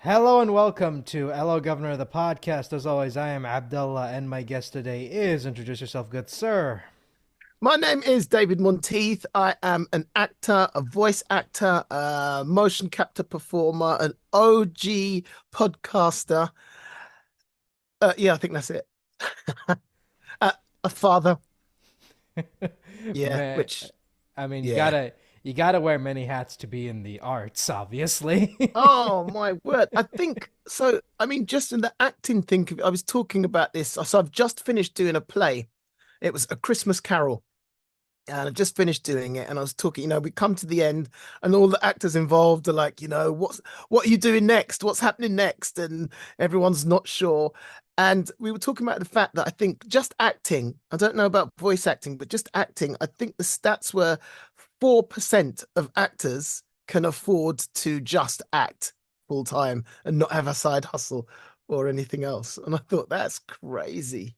Hello and welcome to Hello Governor, the podcast. As always, I am Abdullah, and my guest today is introduce yourself, good sir. My name is David Monteith. I am an actor, a voice actor, a motion capture performer, an OG podcaster. Yeah, I think that's it. uh, a father. Yeah, Man, which, I mean, you yeah. gotta you gotta wear many hats to be in the arts, obviously. Oh my word. I think so. I mean, just in the acting thing, I was talking about this. So I've just finished doing a play. It was A Christmas Carol. And I just finished doing it, and I was talking, we come to the end, and all the actors involved are like, what are you doing next? What's happening next? And everyone's not sure. And we were talking about the fact that I think just acting, I don't know about voice acting, but just acting, I think the stats were 4% of actors can afford to just act full time and not have a side hustle or anything else. And I thought that's crazy.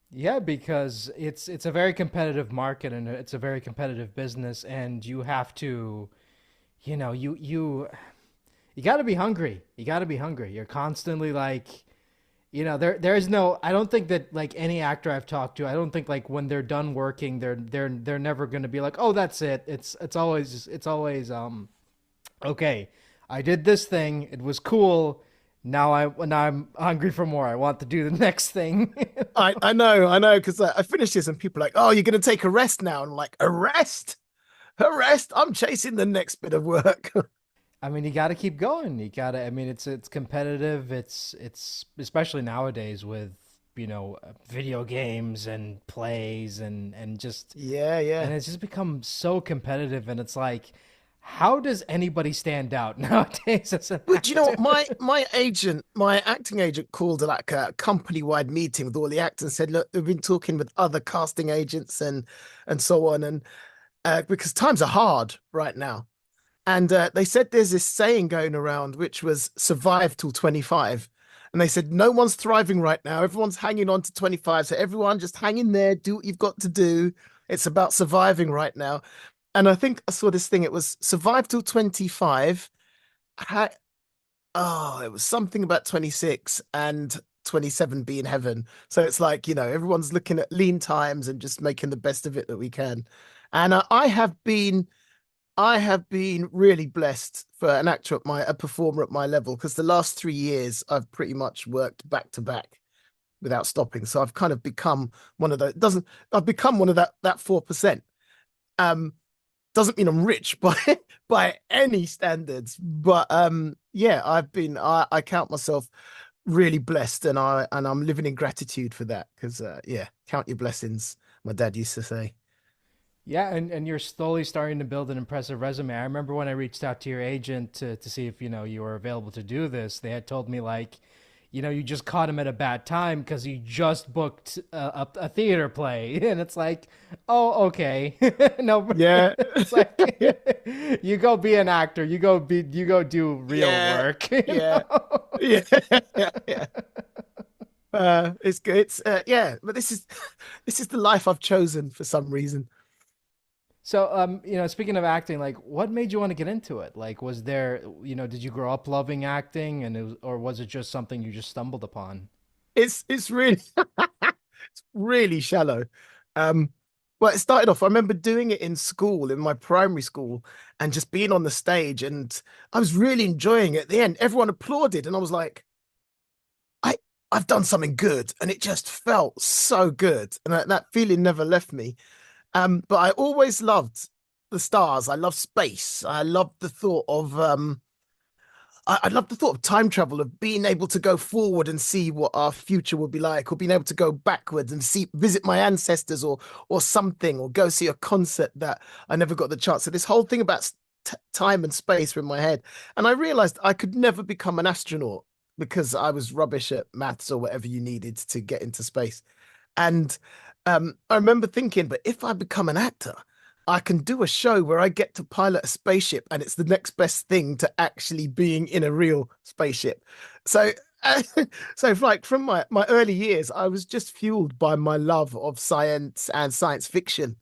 Yeah, because it's a very competitive market and it's a very competitive business, and you have to, you got to be hungry. You got to be hungry. You're constantly like, there is no. I don't think that like any actor I've talked to, I don't think like when they're done working, they're never going to be like, oh, that's it. It's always okay. I did this thing. It was cool. Now I'm hungry for more. I want to do the next thing. I know, because I finished this and people are like, oh, you're going to take a rest now. And I'm like, a rest? A rest? I'm chasing the next bit of work. I mean, you got to keep going. You got to. I mean, it's competitive. It's especially nowadays with video games and plays and just Yeah, and yeah. it's just become so competitive. And it's like, how does anybody stand out nowadays as an But you know actor? what? My acting agent called like a company-wide meeting with all the actors and said, look, we've been talking with other casting agents and so on. And because times are hard right now. And they said there's this saying going around, which was survive till 25. And they said, no one's thriving right now. Everyone's hanging on to 25. So everyone just hang in there, do what you've got to do. It's about surviving right now. And I think I saw this thing. It was survive till 25. Ha oh, it was something about 26 and 27 being heaven. So it's like, everyone's looking at lean times and just making the best of it that we can. And I have been really blessed for an actor a performer at my level, because the last 3 years I've pretty much worked back to back without stopping. So I've kind of become one of those. Doesn't I've become one of that 4%. Um, doesn't mean I'm rich by by any standards, but yeah, I count myself really blessed, and I'm living in gratitude for that, because yeah, count your blessings. My dad used to say. Yeah, and you're slowly starting to build an impressive resume. I remember when I reached out to your agent to see if you were available to do this. They had told me like, you just caught him at a bad time because he just booked a theater play, and it's like, oh, okay, no, Yeah. it's like you go be an actor, you go do real Yeah, work, yeah, yeah, yeah, yeah. It's good. It's yeah, but this is the life I've chosen for some reason. So, speaking of acting, like, what made you want to get into it? Like, was there, did you grow up loving acting, or was it just something you just stumbled upon? It's really it's really shallow. Um, well, it started off. I remember doing it in school, in my primary school, and just being on the stage, and I was really enjoying it. At the end, everyone applauded, and I was like, I I've done something good, and it just felt so good, and that feeling never left me. But I always loved the stars. I love space. I love the thought of I love the thought of time travel, of being able to go forward and see what our future would be like, or being able to go backwards and visit my ancestors, or something, or go see a concert that I never got the chance. So this whole thing about time and space were in my head, and I realized I could never become an astronaut because I was rubbish at maths or whatever you needed to get into space. And I remember thinking, but if I become an actor, I can do a show where I get to pilot a spaceship, and it's the next best thing to actually being in a real spaceship. So, uh, so like from my early years, I was just fueled by my love of science and science fiction.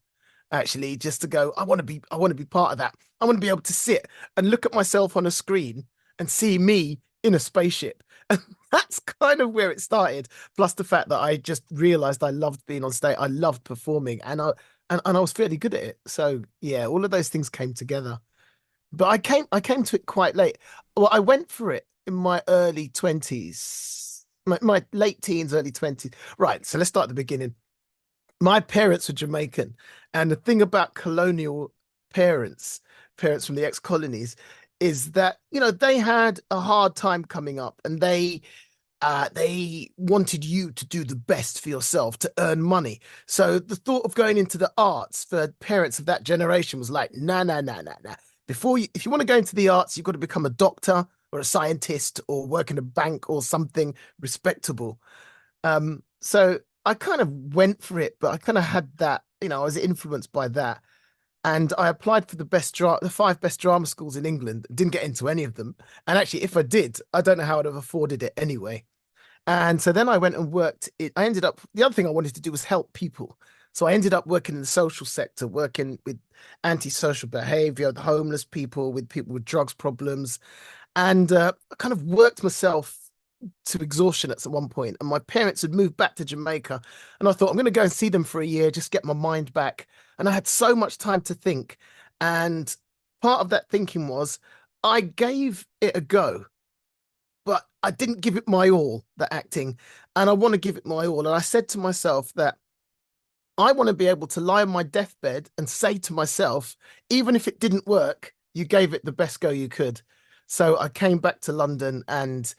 Actually, just to go, I want to be part of that. I want to be able to sit and look at myself on a screen and see me in a spaceship. And that's kind of where it started. Plus the fact that I just realized I loved being on stage. I loved performing and I was fairly good at it. So yeah, all of those things came together. But I came to it quite late. Well, I went for it in my early 20s, my late teens, early 20s. Right, so let's start at the beginning. My parents were Jamaican, and the thing about colonial parents, parents from the ex-colonies, is that, they had a hard time coming up, and they wanted you to do the best for yourself to earn money. So the thought of going into the arts for parents of that generation was like, nah, nah, nah, nah, nah. If you want to go into the arts, you've got to become a doctor or a scientist or work in a bank or something respectable. So I kind of went for it, but I kind of had that, I was influenced by that. And I applied for the five best drama schools in England. Didn't get into any of them. And actually, if I did, I don't know how I'd have afforded it anyway. And so then I went and worked. I ended up, the other thing I wanted to do was help people. So I ended up working in the social sector, working with antisocial behavior, with homeless people, with people with drugs problems. And I kind of worked myself to exhaustion at one point. And my parents had moved back to Jamaica. And I thought, I'm going to go and see them for a year, just get my mind back. And I had so much time to think. And part of that thinking was I gave it a go, but I didn't give it my all, the acting, and I want to give it my all. And I said to myself that I want to be able to lie on my deathbed and say to myself, even if it didn't work, you gave it the best go you could. So I came back to London and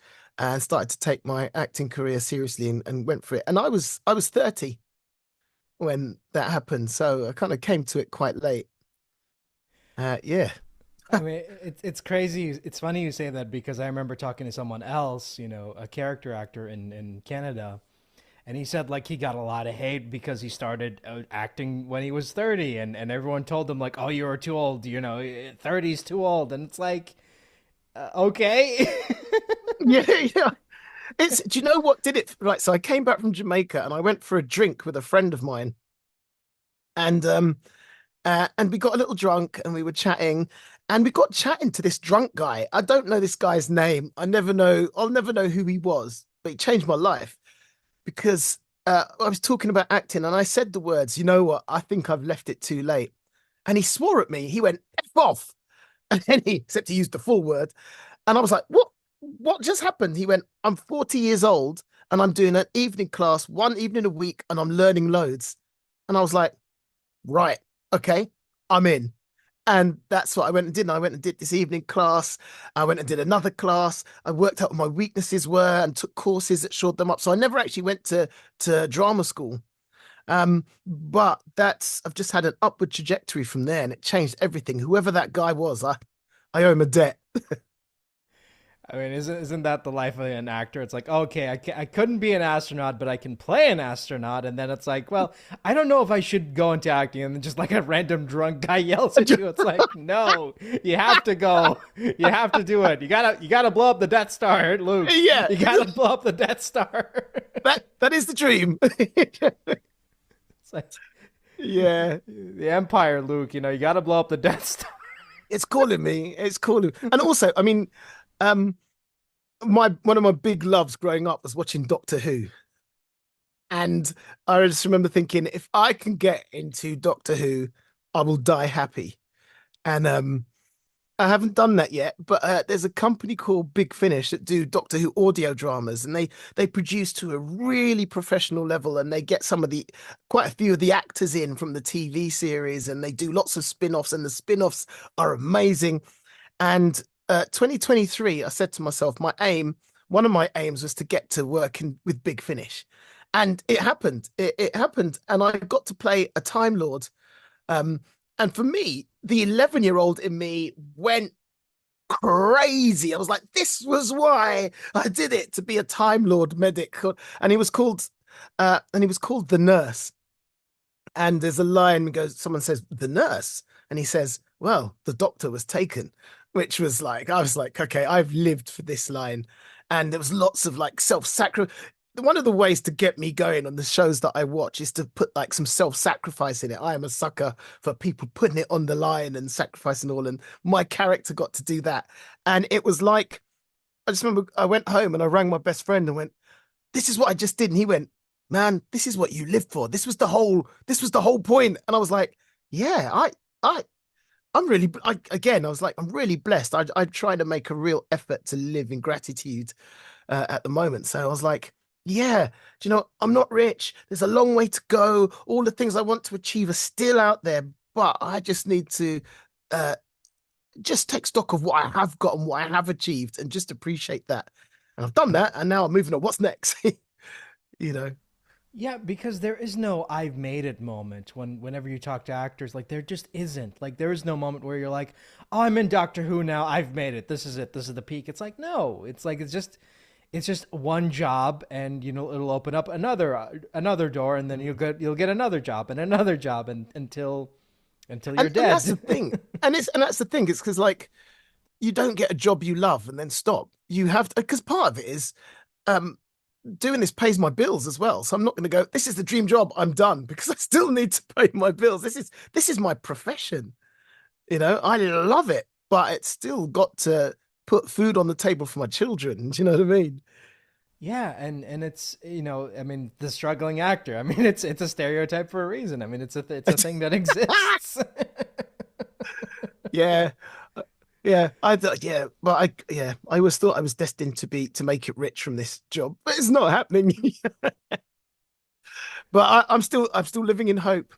started to take my acting career seriously and went for it. And I was 30 when that happened, so I kind of came to it quite late. Yeah. I mean, it's crazy. It's funny you say that because I remember talking to someone else, a character actor in Canada, and he said like he got a lot of hate because he started acting when he was 30, and everyone told him like, "Oh, you're too old. 30's too old." And it's like, okay. Yeah, yeah. Do you know what did it? Right. So I came back from Jamaica and I went for a drink with a friend of mine. And we got a little drunk and we were chatting and we got chatting to this drunk guy. I don't know this guy's name. I'll never know who he was, but he changed my life because I was talking about acting and I said the words, you know what? I think I've left it too late. And he swore at me. He went, F off. And then except he used the full word. And I was like, what? What just happened? He went, I'm 40 years old and I'm doing an evening class, one evening a week, and I'm learning loads. And I was like, right, okay, I'm in. And that's what I went and did. I went and did this evening class. I went and did another class. I worked out what my weaknesses were and took courses that shored them up. So I never actually went to drama school. But I've just had an upward trajectory from there, and it changed everything. Whoever that guy was, I owe him a debt. I mean, isn't that the life of an actor? It's like, okay, I couldn't be an astronaut, but I can play an astronaut. And then it's like, well, I don't know if I should go into acting. And then just like a random drunk guy yells at you. It's like, no, you have to go. You have to do it. You gotta blow up the Death Star, Luke. Yeah, You gotta blow up the Death Star. that is the dream. It's like Yeah, the Empire, Luke. You gotta blow up the Death Star. it's calling me. It's calling. And also, I mean, um, my one of my big loves growing up was watching Doctor Who. And I just remember thinking, if I can get into Doctor Who, I will die happy. And I haven't done that yet, but there's a company called Big Finish that do Doctor Who audio dramas, and they produce to a really professional level, and they get quite a few of the actors in from the TV series, and they do lots of spin-offs, and the spin-offs are amazing. And 2023, I said to myself, one of my aims was to get to working with Big Finish, and it happened. It happened, and I got to play a Time Lord. Um, and for me, the 11-year-old in me went crazy. I was like, this was why I did it, to be a Time Lord medic. And he was called the Nurse. And there's a line someone says, the nurse. And he says, well, the doctor was taken, which was like, I was like, okay, I've lived for this line. And there was lots of like self-sacrifice. One of the ways to get me going on the shows that I watch is to put like some self-sacrifice in it. I am a sucker for people putting it on the line and sacrificing all. And my character got to do that. And it was like I just remember I went home and I rang my best friend and went, "This is what I just did." And he went, "Man, this is what you live for. This was the whole point." And I was like, "Yeah, I, I'm really, again, I was like, I'm really blessed. I try to make a real effort to live in gratitude at the moment. So I was like, yeah, do you know, I'm not rich. There's a long way to go. All the things I want to achieve are still out there, but I just need to uh, just take stock of what I have got and what I have achieved and just appreciate that. And I've done that. And now I'm moving on. What's next? You know, Yeah, because there is no "I've made it" moment whenever you talk to actors. Like there just isn't. Like there is no moment where you're like, "Oh, I'm in Doctor Who now. I've made it. This is it. This is the peak." It's like no. It's like it's just one job, and it'll open up another door, and then you'll get another job and another job, and until you're and that's the dead. thing. And that's the thing. It's because like you don't get a job you love and then stop. You have to, because part of it is um doing this pays my bills as well. So I'm not going to go, this is the dream job, I'm done, because I still need to pay my bills. This is my profession. You know, I love it, but it's still got to put food on the table for my children. Do you know what I mean? Yeah, and it's I mean the struggling actor. I mean it's a stereotype for a reason. I mean it's a thing that exists. Yeah. Yeah, yeah, but I always thought I was destined to make it rich from this job, but it's not happening. But I'm still living in hope.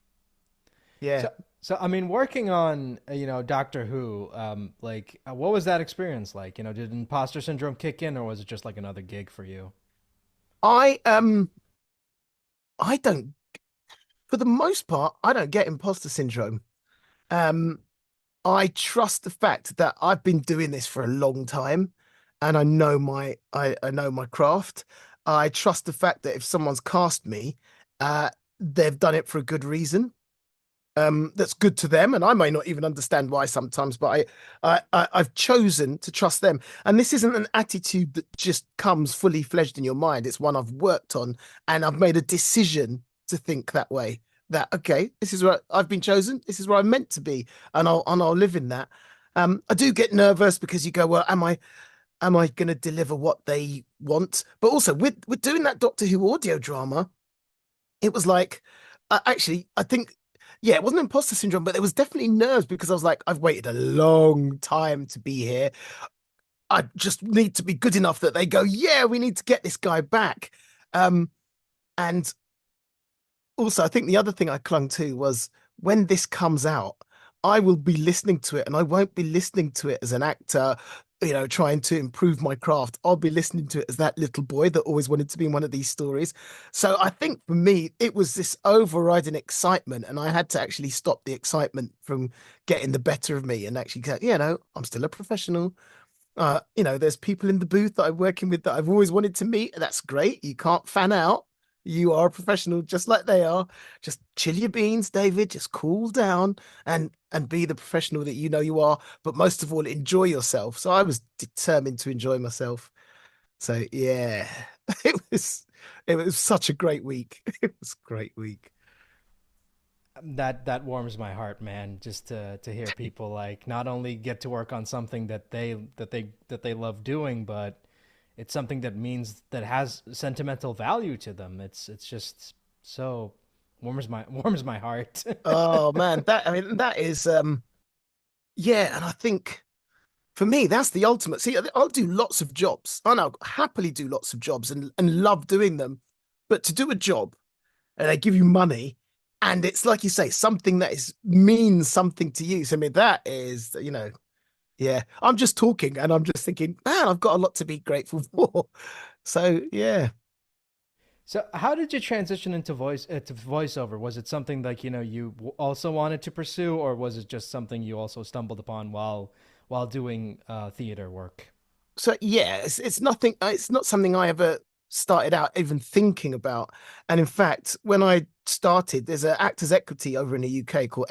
Yeah. So I mean working on Doctor Who, what was that experience like? Did imposter syndrome kick in, or was it just like another gig for you? I I don't for the most part, I don't get imposter syndrome. Um, I trust the fact that I've been doing this for a long time and I know my craft. I trust the fact that if someone's cast me, uh, they've done it for a good reason. That's good to them, and I may not even understand why sometimes, but I've chosen to trust them. And this isn't an attitude that just comes fully fledged in your mind. It's one I've worked on, and I've made a decision to think that way. That okay, this is where I've been chosen. This is where I'm meant to be, and I'll live in that. I do get nervous because you go, well, am I going to deliver what they want? But also with doing that Doctor Who audio drama, it was like actually I think yeah, it wasn't imposter syndrome, but there was definitely nerves because I was like, I've waited a long time to be here. I just need to be good enough that they go, yeah, we need to get this guy back. Um, and also, I think the other thing I clung to was when this comes out, I will be listening to it and I won't be listening to it as an actor, trying to improve my craft. I'll be listening to it as that little boy that always wanted to be in one of these stories. So I think for me, it was this overriding excitement, and I had to actually stop the excitement from getting the better of me and actually go, I'm still a professional. There's people in the booth that I'm working with that I've always wanted to meet. That's great. You can't fan out. You are a professional just like they are. Just chill your beans, David. Just cool down and be the professional that you know you are. But most of all, enjoy yourself. So I was determined to enjoy myself. So yeah, it was such a great week. It was a great week. That warms my heart, man, just to hear people like not only get to work on something that they love doing, but it's something that has sentimental value to them. It's just so warms my heart. Oh man, that is yeah, and I think for me, that's the ultimate. See, I'll do lots of jobs. I'll happily do lots of jobs and love doing them. But to do a job and they give you money, and it's like you say, something that is means something to you. So I mean, that is, yeah. I'm just talking and I'm just thinking, man, I've got a lot to be grateful for. So yeah. So, how did you transition into to voiceover? Was it something like you also wanted to pursue, or was it just something you also stumbled upon while doing theater work? So yeah, it's nothing. It's not something I ever started out even thinking about. And in fact, when I started, there's an Actors Equity over in the UK called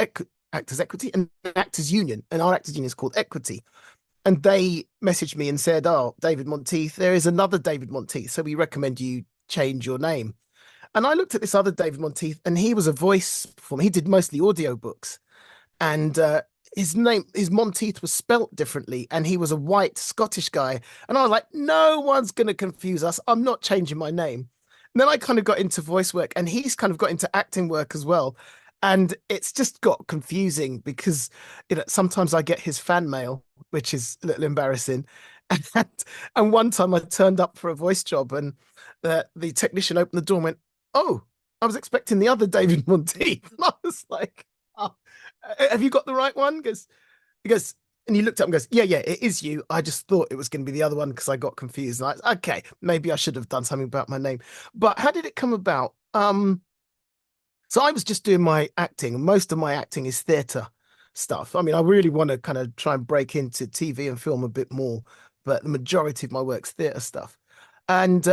Actors Equity and an Actors Union, and our Actors Union is called Equity. And they messaged me and said, "Oh, David Monteith, there is another David Monteith, so we recommend you change your name." And I looked at this other David Monteith, and he was a voice performer. He did mostly audiobooks, and his Monteith was spelt differently, and he was a white Scottish guy. And I was like, no one's gonna confuse us. I'm not changing my name. And then I kind of got into voice work, and he's kind of got into acting work as well. And it's just got confusing because sometimes I get his fan mail, which is a little embarrassing. And, and one time I turned up for a voice job, and the technician opened the door and went, "Oh, I was expecting the other David Monteith." And I was like, "Oh, have you got the right one?" He goes, and he looked up and goes, "Yeah, yeah, it is you. I just thought it was going to be the other one because I got confused." And okay, maybe I should have done something about my name. But how did it come about? So I was just doing my acting. Most of my acting is theatre stuff. I mean, I really want to kind of try and break into TV and film a bit more, but the majority of my work's theatre stuff. And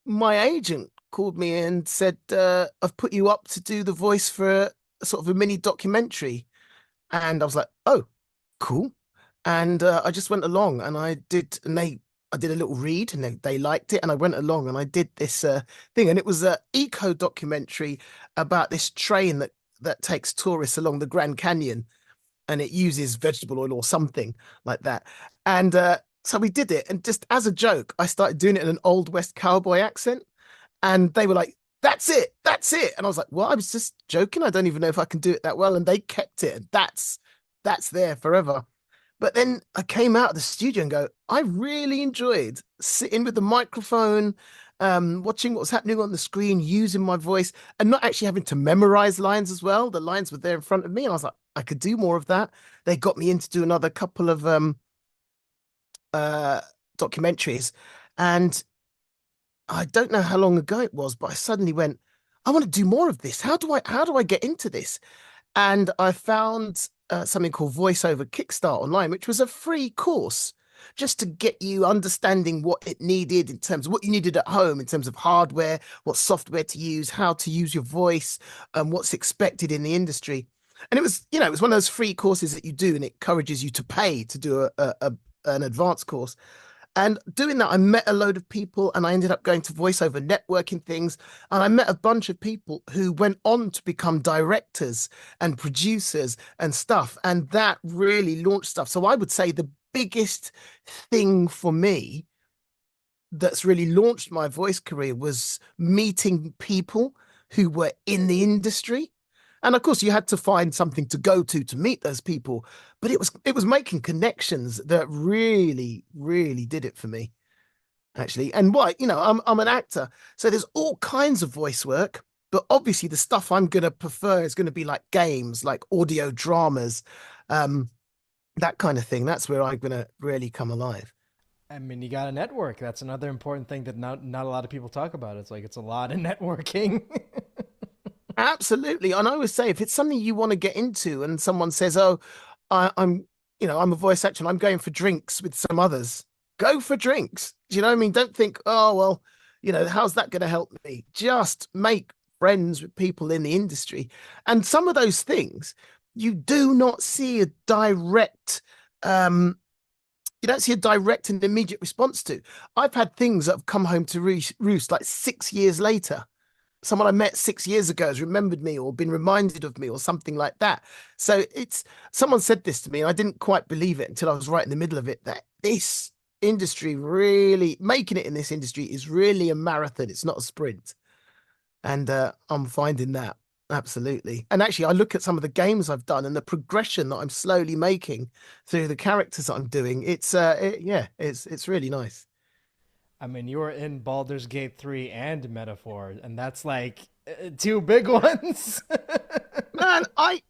my agent called me and said, "I've put you up to do the voice for a sort of a mini documentary." And I was like, "Oh, cool." And I just went along and I did a little read and they liked it. And I went along and I did this thing. And it was a eco documentary about this train that takes tourists along the Grand Canyon, and it uses vegetable oil or something like that. And so we did it. And just as a joke, I started doing it in an Old West cowboy accent. And they were like, "That's it, that's it." And I was like, "Well, I was just joking. I don't even know if I can do it that well." And they kept it. And that's there forever. But then I came out of the studio and go, I really enjoyed sitting with the microphone, watching what was happening on the screen, using my voice, and not actually having to memorize lines as well. The lines were there in front of me. And I was like, I could do more of that. They got me in to do another couple of uh documentaries. And I don't know how long ago it was, but I suddenly went, I want to do more of this. How do I get into this? And I found something called VoiceOver Kickstart online, which was a free course just to get you understanding what it needed in terms of what you needed at home, in terms of hardware, what software to use, how to use your voice, and what's expected in the industry. And it was one of those free courses that you do, and it encourages you to pay to do an advanced course. And doing that, I met a load of people and I ended up going to voiceover networking things. And I met a bunch of people who went on to become directors and producers and stuff. And that really launched stuff. So I would say the biggest thing for me that's really launched my voice career was meeting people who were in the industry. And of course, you had to find something to go to meet those people. But it was making connections that really, really did it for me, actually. And I'm an actor, so there's all kinds of voice work. But obviously, the stuff I'm gonna prefer is gonna be like games, like audio dramas, um, that kind of thing. That's where I'm gonna really come alive. I mean, you got a network. That's another important thing that not a lot of people talk about. It's like it's a lot of networking. Absolutely. And I always say if it's something you want to get into and someone says, "Oh, I'm a voice actor and I'm going for drinks with some others," go for drinks. Do you know what I mean? Don't think, "Oh, well, how's that going to help me?" Just make friends with people in the industry. And some of those things you do not see a direct you don't see a direct and immediate response to. I've had things that have come home to roost like 6 years later. Someone I met 6 years ago has remembered me or been reminded of me or something like that. So it's someone said this to me, and I didn't quite believe it until I was right in the middle of it, that this industry really making it in this industry is really a marathon. It's not a sprint. And I'm finding that absolutely. And actually, I look at some of the games I've done and the progression that I'm slowly making through the characters that I'm doing. Yeah, it's really nice. I mean, you were in Baldur's Gate 3 and Metaphor, and that's like two big ones. Man, I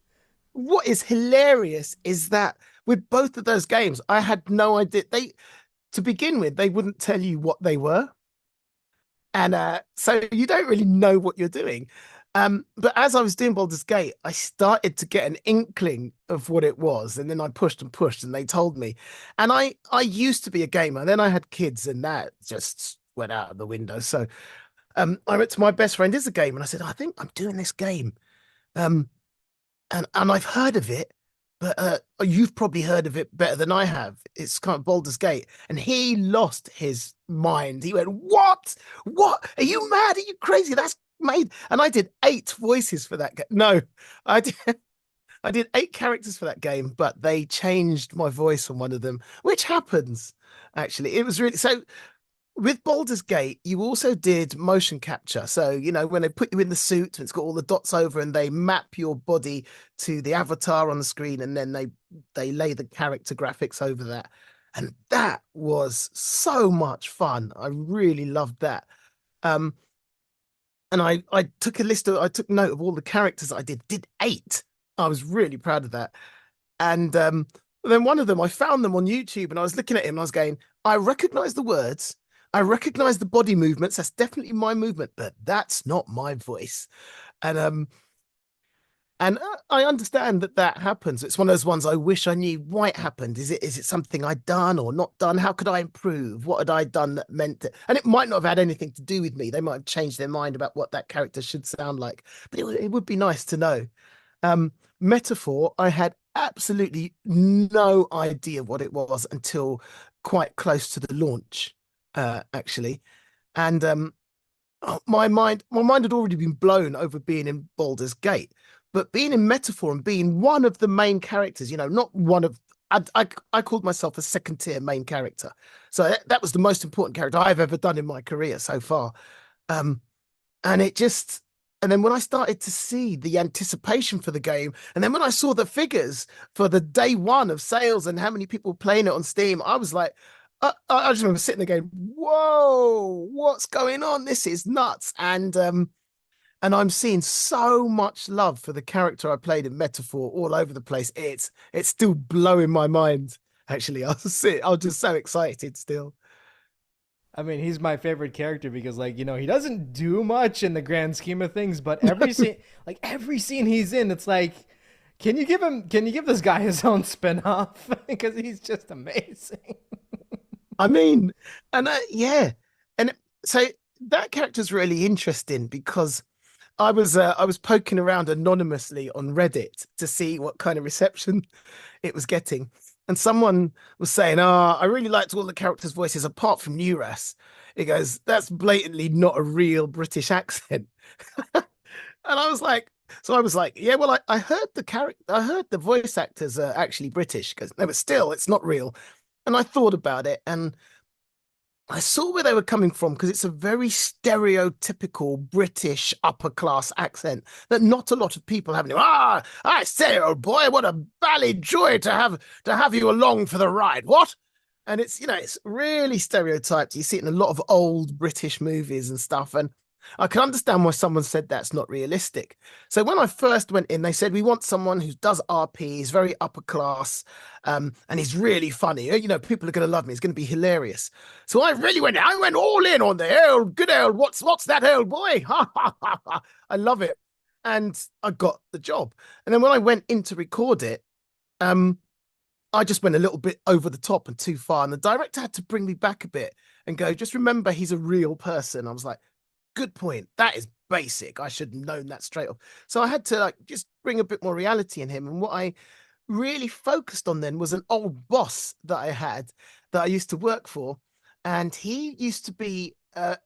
what is hilarious is that with both of those games, I had no idea. To begin with, they wouldn't tell you what they were. And so you don't really know what you're doing. But as I was doing Baldur's Gate, I started to get an inkling of what it was. And then I pushed and pushed and they told me. And I used to be a gamer. Then I had kids and that just went out of the window. So I went to my best friend is a game and I said, "I think I'm doing this game. Um, and I've heard of it, but you've probably heard of it better than I have. It's kind of Baldur's Gate." And he lost his mind. He went, "What? What? Are you mad? Are you crazy? That's made." And I did 8 voices for that game. No, I did. I did 8 characters for that game, but they changed my voice on one of them, which happens actually. It was really so with Baldur's Gate, you also did motion capture. So, when they put you in the suit and it's got all the dots over and they map your body to the avatar on the screen and then they lay the character graphics over that. And that was so much fun. I really loved that. Um, and I took note of all the characters I did 8. I was really proud of that. And then one of them, I found them on YouTube and I was looking at him and I was going, I recognize the words. I recognize the body movements. That's definitely my movement, but that's not my voice. And I understand that that happens. It's one of those ones I wish I knew why it happened. Is it something I'd done or not done? How could I improve? What had I done that meant it? And it might not have had anything to do with me. They might have changed their mind about what that character should sound like. But it would be nice to know. Um, Metaphor, I had absolutely no idea what it was until quite close to the launch, actually. And my mind had already been blown over being in Baldur's Gate, but being in Metaphor and being one of the main characters, not one of I called myself a second tier main character. So that was the most important character I've ever done in my career so far. Um, and it just and then when I started to see the anticipation for the game, and then when I saw the figures for the day one of sales and how many people were playing it on Steam, I was like, I just remember sitting there going, "Whoa, what's going on? This is nuts!" And I'm seeing so much love for the character I played in Metaphor all over the place. It's still blowing my mind. Actually, I'm just so excited still. I mean, he's my favorite character because, like, he doesn't do much in the grand scheme of things, but every scene he's in, it's like, can you give this guy his own spinoff? Because he's just amazing. I mean, and yeah, and so that character's really interesting because I was poking around anonymously on Reddit to see what kind of reception it was getting, and someone was saying, "Ah, I really liked all the characters' voices apart from Neuras." It goes, "That's blatantly not a real British accent," and I was like, "Yeah, well, I heard I heard the voice actors are actually British." Because no, but still, it's not real. And I thought about it, and I saw where they were coming from because it's a very stereotypical British upper class accent that not a lot of people have. I say, old boy, what a bally joy to have you along for the ride. What? And it's really stereotyped. You see it in a lot of old British movies and stuff. And I can understand why someone said that's not realistic. So when I first went in, they said we want someone who does RP, he's very upper class, and he's really funny. People are going to love me. He's going to be hilarious. So I went all in on the good old, what's that old boy? Ha ha ha ha. I love it. And I got the job. And then when I went in to record it, um, I just went a little bit over the top and too far. And the director had to bring me back a bit and go, just remember he's a real person. I was like, good point. That is basic. I should have known that straight off. So I had to just bring a bit more reality in him. And what I really focused on then was an old boss that I had that I used to work for. And he used to be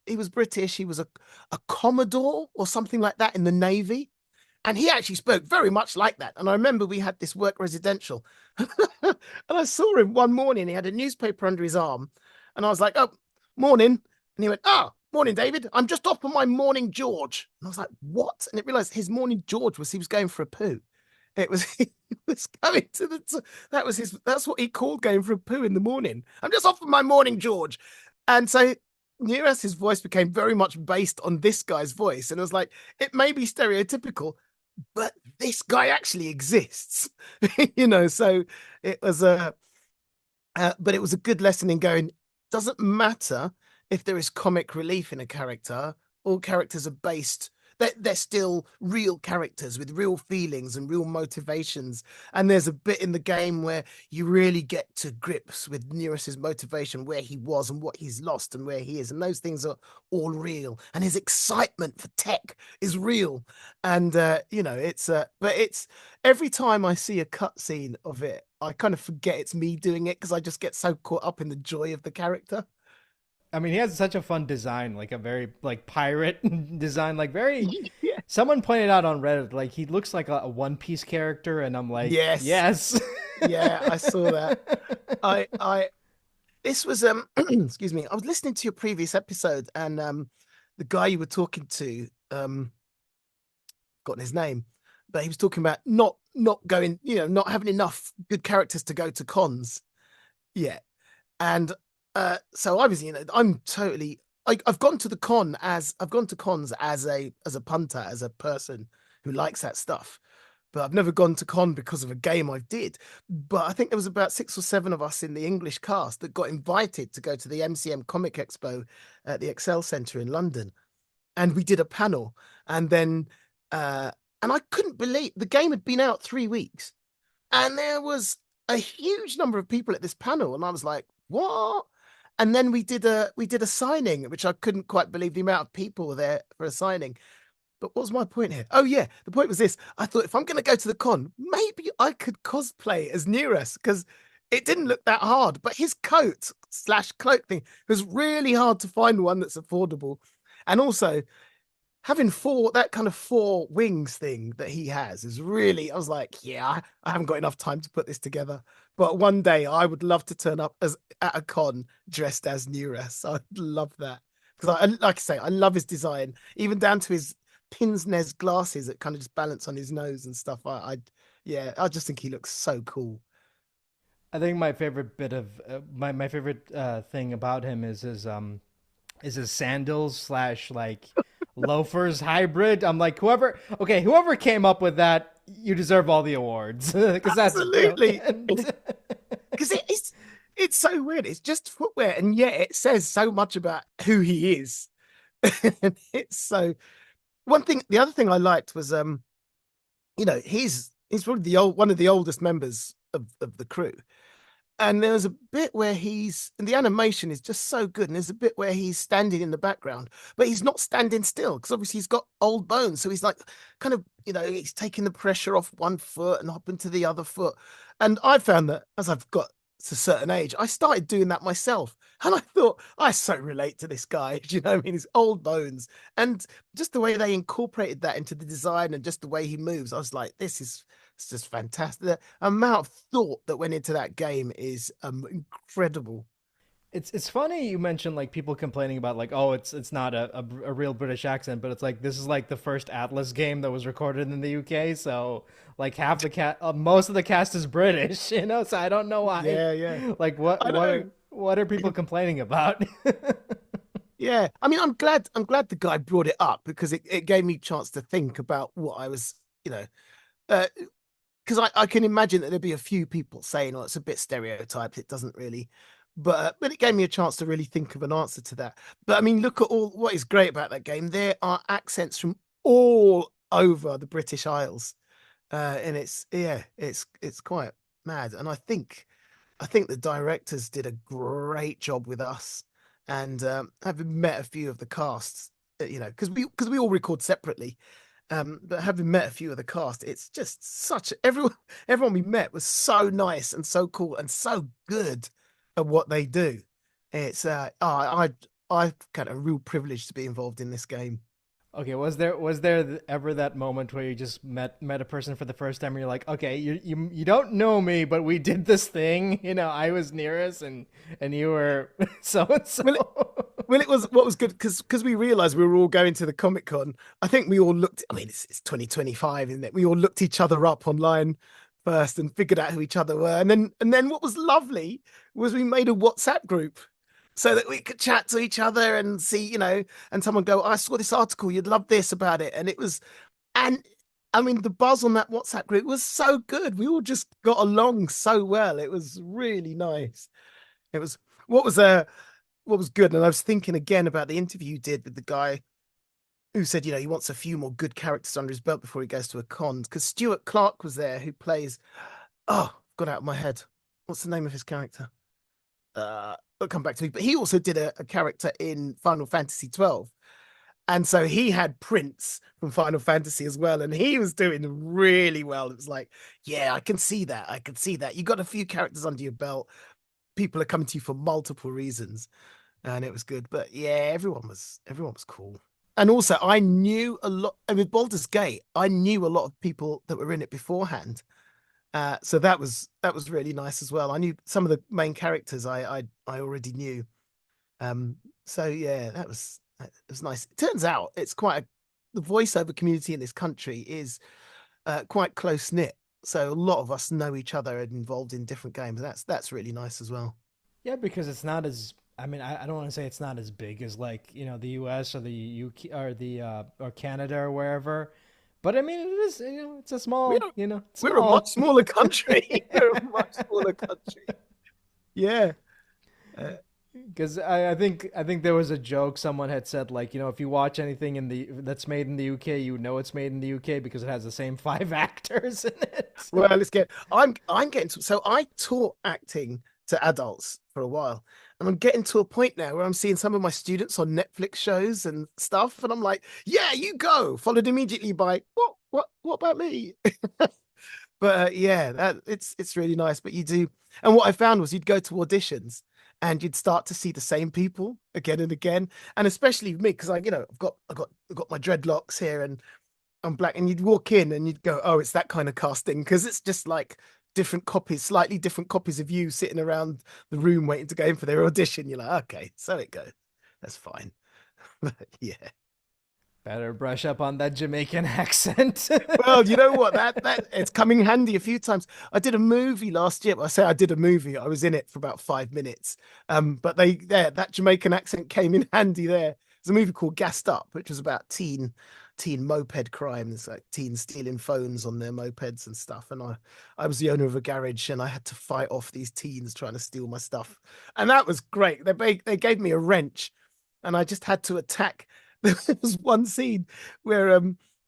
he was British. He was a Commodore or something like that in the Navy. And he actually spoke very much like that. And I remember we had this work residential. And I saw him one morning. He had a newspaper under his arm. And I was like, "Oh, morning." And he went, "Oh, morning, David. I'm just off on my morning George." And I was like, "What?" And it realized his morning George was he was going for a poo. It was he was going to that's what he called going for a poo in the morning. "I'm just off on my morning George." And so Neuras' voice became very much based on this guy's voice. And it was like, it may be stereotypical, but this guy actually exists. So it was but it was a good lesson in going, doesn't matter if there is comic relief in a character, all characters are based, they're still real characters with real feelings and real motivations. And there's a bit in the game where you really get to grips with Neuros's motivation, where he was and what he's lost and where he is. And those things are all real. And his excitement for tech is real. And, but it's every time I see a cutscene of it, I kind of forget it's me doing it because I just get so caught up in the joy of the character. I mean, he has such a fun design, like a very like pirate design, like very Yeah. Someone pointed out on Reddit, like he looks like a One Piece character, and I'm like, Yes. yes. Yeah, I saw that. I this was excuse me. I was listening to your previous episode and the guy you were talking to, forgotten his name, but he was talking about not going, not having enough good characters to go to cons yet. And so I was, I'm totally I've gone to the con as I've gone to cons as a punter, as a person who likes that stuff. But I've never gone to con because of a game I did. But I think there was about 6 or 7 of us in the English cast that got invited to go to the MCM Comic Expo at the Excel Centre in London. And we did a panel. And then and I couldn't believe the game had been out 3 weeks. And there was a huge number of people at this panel. And I was like, what? And then we did a signing, which I couldn't quite believe the amount of people were there for a signing. But what was my point here? Oh yeah, the point was this. I thought if I'm going to go to the con, maybe I could cosplay as Neuras because it didn't look that hard. But his coat slash cloak thing was really hard to find one that's affordable. And also having that kind of 4 wings thing that he has is really, I was like, yeah, I haven't got enough time to put this together. But one day I would love to turn up as at a con dressed as Neuras. I'd love that. Because like I say, I love his design, even down to his pin's nez glasses that kind of just balance on his nose and stuff. Yeah, I just think he looks so cool. I think my favorite bit of my favorite thing about him is his sandals slash like loafers hybrid. I'm like, whoever came up with that, you deserve all the awards because that's Absolutely. brilliant. Because it's so weird. It's just footwear, and yet it says so much about who he is. And it's so the other thing I liked was he's probably one of the oldest members of the crew. And there's a bit where and the animation is just so good. And there's a bit where he's standing in the background, but he's not standing still because obviously he's got old bones. So he's like kind of, he's taking the pressure off one foot and hopping to the other foot. And I found that as I've got to a certain age, I started doing that myself. And I thought, I so relate to this guy. Do you know what I mean? His old bones. And just the way they incorporated that into the design and just the way he moves, I was like, it's just fantastic. The amount of thought that went into that game is incredible. It's funny you mentioned like people complaining about like, oh, it's not a real British accent, but it's like this is like the first Atlas game that was recorded in the UK, so like half the most of the cast is British, you know. So I don't know why. Yeah, yeah. Like I know. what are people complaining about? Yeah. I mean, I'm glad the guy brought it up because it gave me a chance to think about what I was, you know, uh, because I can imagine that there'd be a few people saying, "Oh, it's a bit stereotyped. It doesn't really," but it gave me a chance to really think of an answer to that. But I mean, look at all what is great about that game. There are accents from all over the British Isles, and it's quite mad. And I think the directors did a great job with us, and having met a few of the casts, because we all record separately. But having met a few of the cast, it's just everyone we met was so nice and so cool and so good at what they do. It's I've got a real privilege to be involved in this game. Okay, was there ever that moment where you just met a person for the first time and you're like, okay, you don't know me, but we did this thing, you know, I was nearest and you were so and so. Well, it was what was good because we realized we were all going to the Comic Con. I think we all looked. I mean, it's 2025, isn't it? We all looked each other up online first and figured out who each other were, and then what was lovely was we made a WhatsApp group so that we could chat to each other and see, and someone go, I saw this article, you'd love this about it, and I mean, the buzz on that WhatsApp group was so good. We all just got along so well. It was really nice. It was what was what was good. And I was thinking again about the interview you did with the guy who said, he wants a few more good characters under his belt before he goes to a con. Because Stuart Clark was there, who plays, got out of my head. What's the name of his character? It'll come back to me. But he also did a character in Final Fantasy 12. And so he had Prince from Final Fantasy as well. And he was doing really well. It was like, yeah, I can see that. I can see that. You got a few characters under your belt. People are coming to you for multiple reasons. And it was good. But yeah, everyone was cool. And also, I knew a lot. And with Baldur's Gate, I knew a lot of people that were in it beforehand. So that was really nice as well. I knew some of the main characters. I already knew. So yeah, that was nice. It turns out it's quite the voiceover community in this country is quite close knit. So a lot of us know each other and involved in different games. That's really nice as well. Yeah, because it's not as. I mean, I don't want to say it's not as big as like the U.S. or the UK or the or Canada or wherever, but I mean it is. It's a We're small. It's we're a much small. smaller country. We're a much smaller country. Yeah. Uh, Because I think there was a joke someone had said like if you watch anything in the that's made in the UK, you know it's made in the UK because it has the same five actors in it. well, let's get. I'm getting to. So I taught acting to adults for a while, and I'm getting to a point now where I'm seeing some of my students on Netflix shows and stuff, and I'm like, yeah, you go. Followed immediately by what about me? But yeah, that it's really nice. But you do, and what I found was you'd go to auditions and you'd start to see the same people again and again, and especially me because I've got my dreadlocks here and I'm black, and you'd walk in and you'd go, oh, it's that kind of casting because it's just like different copies, slightly different copies of you sitting around the room waiting to go in for their audition. You're like, okay, so it goes. That's fine. But yeah. Better brush up on that Jamaican accent. Well, you know what? That it's coming handy a few times. I did a movie last year. I say I did a movie. I was in it for about 5 minutes. But that Jamaican accent came in handy there. There's a movie called Gassed Up, which was about teen moped crimes, like teens stealing phones on their mopeds and stuff. And I was the owner of a garage, and I had to fight off these teens trying to steal my stuff. And that was great. They gave me a wrench, and I just had to attack. There was one scene where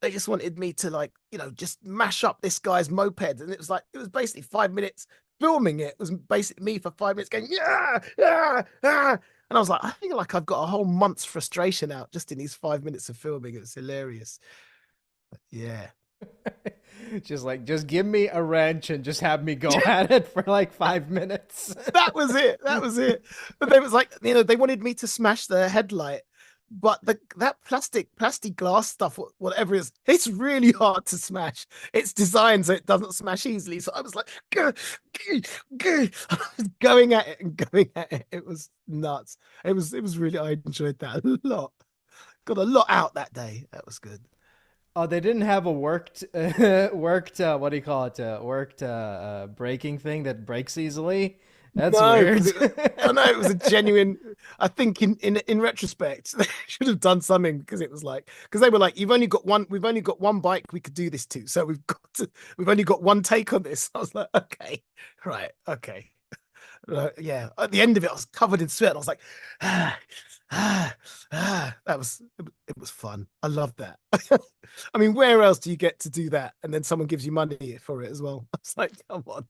they just wanted me to like just mash up this guy's moped, and it was basically 5 minutes filming it. It was basically me for 5 minutes going yeah yeah yeah, and I was like, I think like I've got a whole month's frustration out just in these 5 minutes of filming. It was hilarious. But yeah. just give me a wrench and just have me go at it for like 5 minutes. That was it. That was it. But they was like, they wanted me to smash the headlight, but that plastic glass stuff, whatever it is, it's really hard to smash. It's designed so it doesn't smash easily. So I was like, "Gah, gah, gah." I was going at it and going at it. It was nuts. It was really, I enjoyed that a lot. Got a lot out that day. That was good. Oh, they didn't have a worked what do you call it? Worked braking thing that breaks easily. That's No, weird. because I know it was a genuine. I think in retrospect, they should have done something because it was like because they were like, you've only got one. We've only got one bike we could do this to, so we've only got one take on this. I was like, okay, right, okay, yeah. At the end of it, I was covered in sweat. And I was like, ah, it was fun. I love that. I mean, where else do you get to do that? And then someone gives you money for it as well. I was like, come on,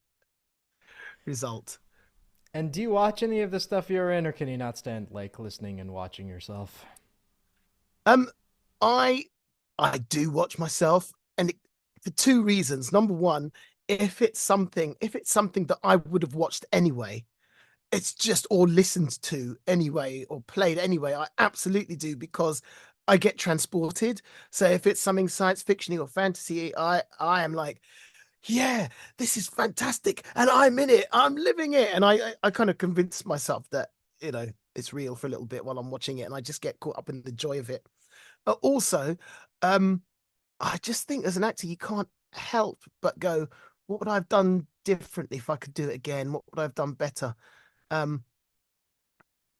result. And do you watch any of the stuff you're in, or can you not stand like listening and watching yourself? Um, I I do watch myself, and for two reasons. Number one, if it's something that I would have watched anyway, it's just or listened to anyway or played anyway, I absolutely do because I get transported. So if it's something science fiction or fantasy, I am like, yeah, this is fantastic, and I'm in it, I'm living it, and I kind of convince myself that it's real for a little bit while I'm watching it, and I just get caught up in the joy of it. But also, um, I just think as an actor, you can't help but go, what would I have done differently if I could do it again? What would I have done better? Um,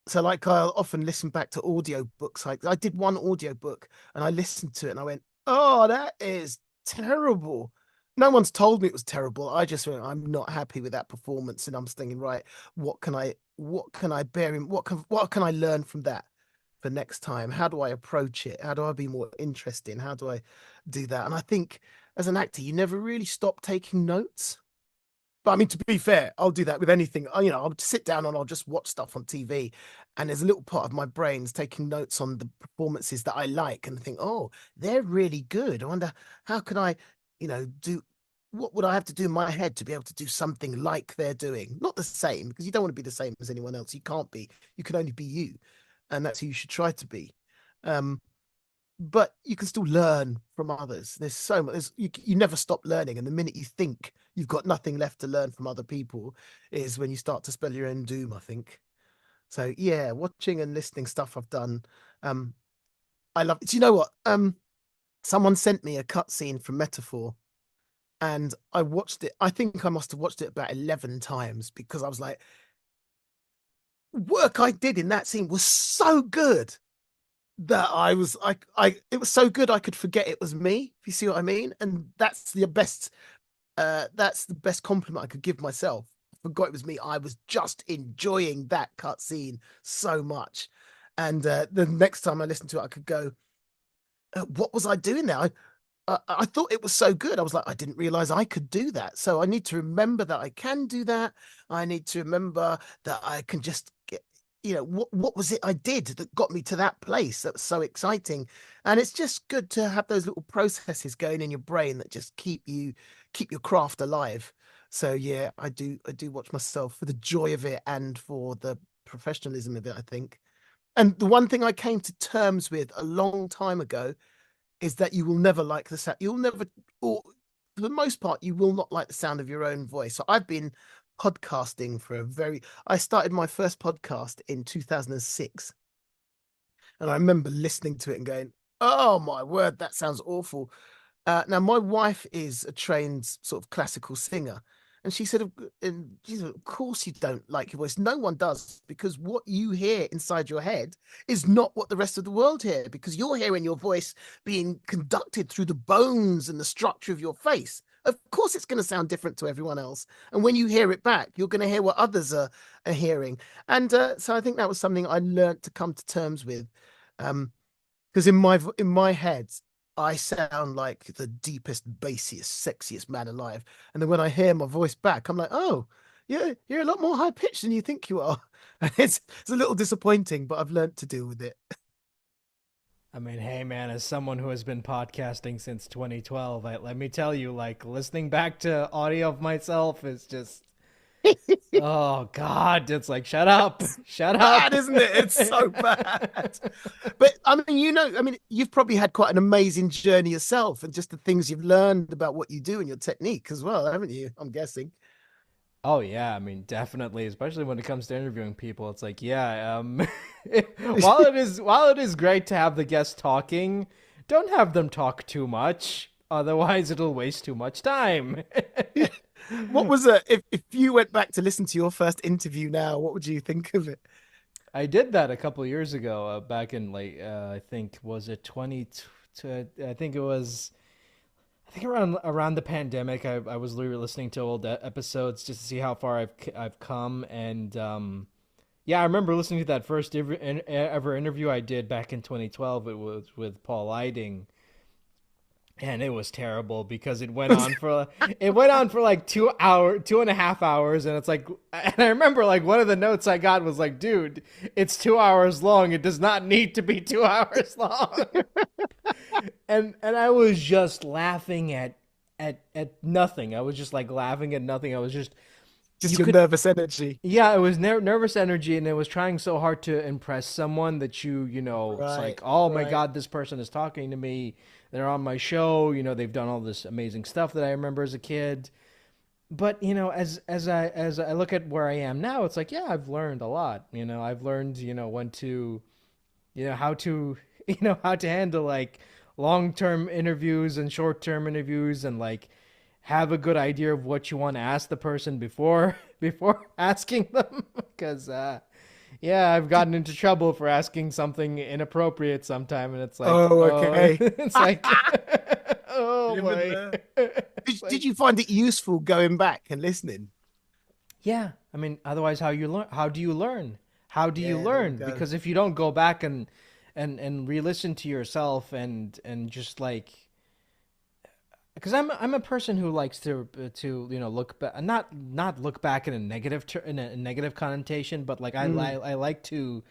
so like I'll often listen back to audio books. Like I did one audio book and I listened to it and I went, oh, that is terrible. No one's told me it was terrible. I just went, I'm not happy with that performance. And I'm thinking, right, what can I bear in what can I learn from that for next time? How do I approach it? How do I be more interesting? How do I do that? And I think as an actor, you never really stop taking notes. But I mean, to be fair, I'll do that with anything. I'll sit down and I'll just watch stuff on TV, and there's a little part of my brain's taking notes on the performances that I like, and think, oh, they're really good. I wonder how can I, do what would I have to do in my head to be able to do something like they're doing? Not the same, because you don't want to be the same as anyone else. You can't be. You can only be you, and that's who you should try to be. Um, but you can still learn from others. There's so much. You never stop learning, and the minute you think you've got nothing left to learn from other people, is when you start to spell your own doom, I think. So yeah, watching and listening stuff I've done. Um, I love. Do you know what? Someone sent me a cutscene from Metaphor, and I watched it. I think I must have watched it about 11 times because I was like, work I did in that scene was so good that it was so good I could forget it was me, if you see what I mean. And that's the best compliment I could give myself. I forgot it was me. I was just enjoying that cutscene so much. And the next time I listened to it, I could go, what was I doing there? I thought it was so good. I was like, I didn't realize I could do that. So I need to remember that I can do that. I need to remember that I can just get, what was it I did that got me to that place? That was so exciting. And it's just good to have those little processes going in your brain that just keep your craft alive. So yeah, I do watch myself for the joy of it and for the professionalism of it, I think. And the one thing I came to terms with a long time ago is that you will never like the sound. You'll never, or for the most part, you will not like the sound of your own voice. So I've been podcasting I started my first podcast in 2006. And I remember listening to it and going, oh my word, that sounds awful. Now, my wife is a trained sort of classical singer. And she said, of course you don't like your voice. No one does, because what you hear inside your head is not what the rest of the world hear, because you're hearing your voice being conducted through the bones and the structure of your face. Of course, it's going to sound different to everyone else. And when you hear it back, you're going to hear what others are hearing. And so I think that was something I learned to come to terms with. Because in my head, I sound like the deepest, bassiest, sexiest man alive. And then when I hear my voice back, I'm like, oh, yeah, you're a lot more high pitched than you think you are. And it's a little disappointing, but I've learned to deal with it. I mean, hey man, as someone who has been podcasting since 2012, let me tell you, like listening back to audio of myself is just, oh God, it's like, shut up, shut Bad, up. isn't it? It's so bad. But I mean, you've probably had quite an amazing journey yourself, and just the things you've learned about what you do and your technique as well, haven't you? I'm guessing. Oh yeah, I mean definitely, especially when it comes to interviewing people. It's like, yeah, while it is great to have the guests talking, don't have them talk too much. Otherwise, it'll waste too much time. What was it? If you went back to listen to your first interview now, what would you think of it? I did that a couple years ago, back in like I think was it 20 I think it was I think around the pandemic, I was literally listening to old episodes just to see how far I've come, and yeah, I remember listening to that first ever interview I did back in 2012. It was with Paul Eiding, and it was terrible because it went on for like 2.5 hours, and it's like, and I remember like one of the notes I got was like, dude, it's 2 hours long. It does not need to be 2 hours long. And I was just laughing at nothing. I was just like laughing at nothing. I was just Just you your could nervous energy. yeah, it was nervous energy, and it was trying so hard to impress someone that it's Right, like, oh my right. God, this person is talking to me. They're on my show. They've done all this amazing stuff that I remember as a kid. But as I look at where I am now, it's like, yeah, I've learned a lot. I've learned when to how to how to handle like long-term interviews and short-term interviews, and like have a good idea of what you want to ask the person before before asking them. Because yeah, I've Did, gotten into trouble for asking something inappropriate sometime, and it's like, oh, oh, okay. it's like, oh Been boy. there. It's Did like, you find it useful going back and listening? yeah, I mean, otherwise how do you learn? How do you Yeah, there we learn? go. Because if you don't go back and re-listen to yourself and just like, because I'm a person who likes to look back, not look back in a in a negative connotation, but like Mm. I like to,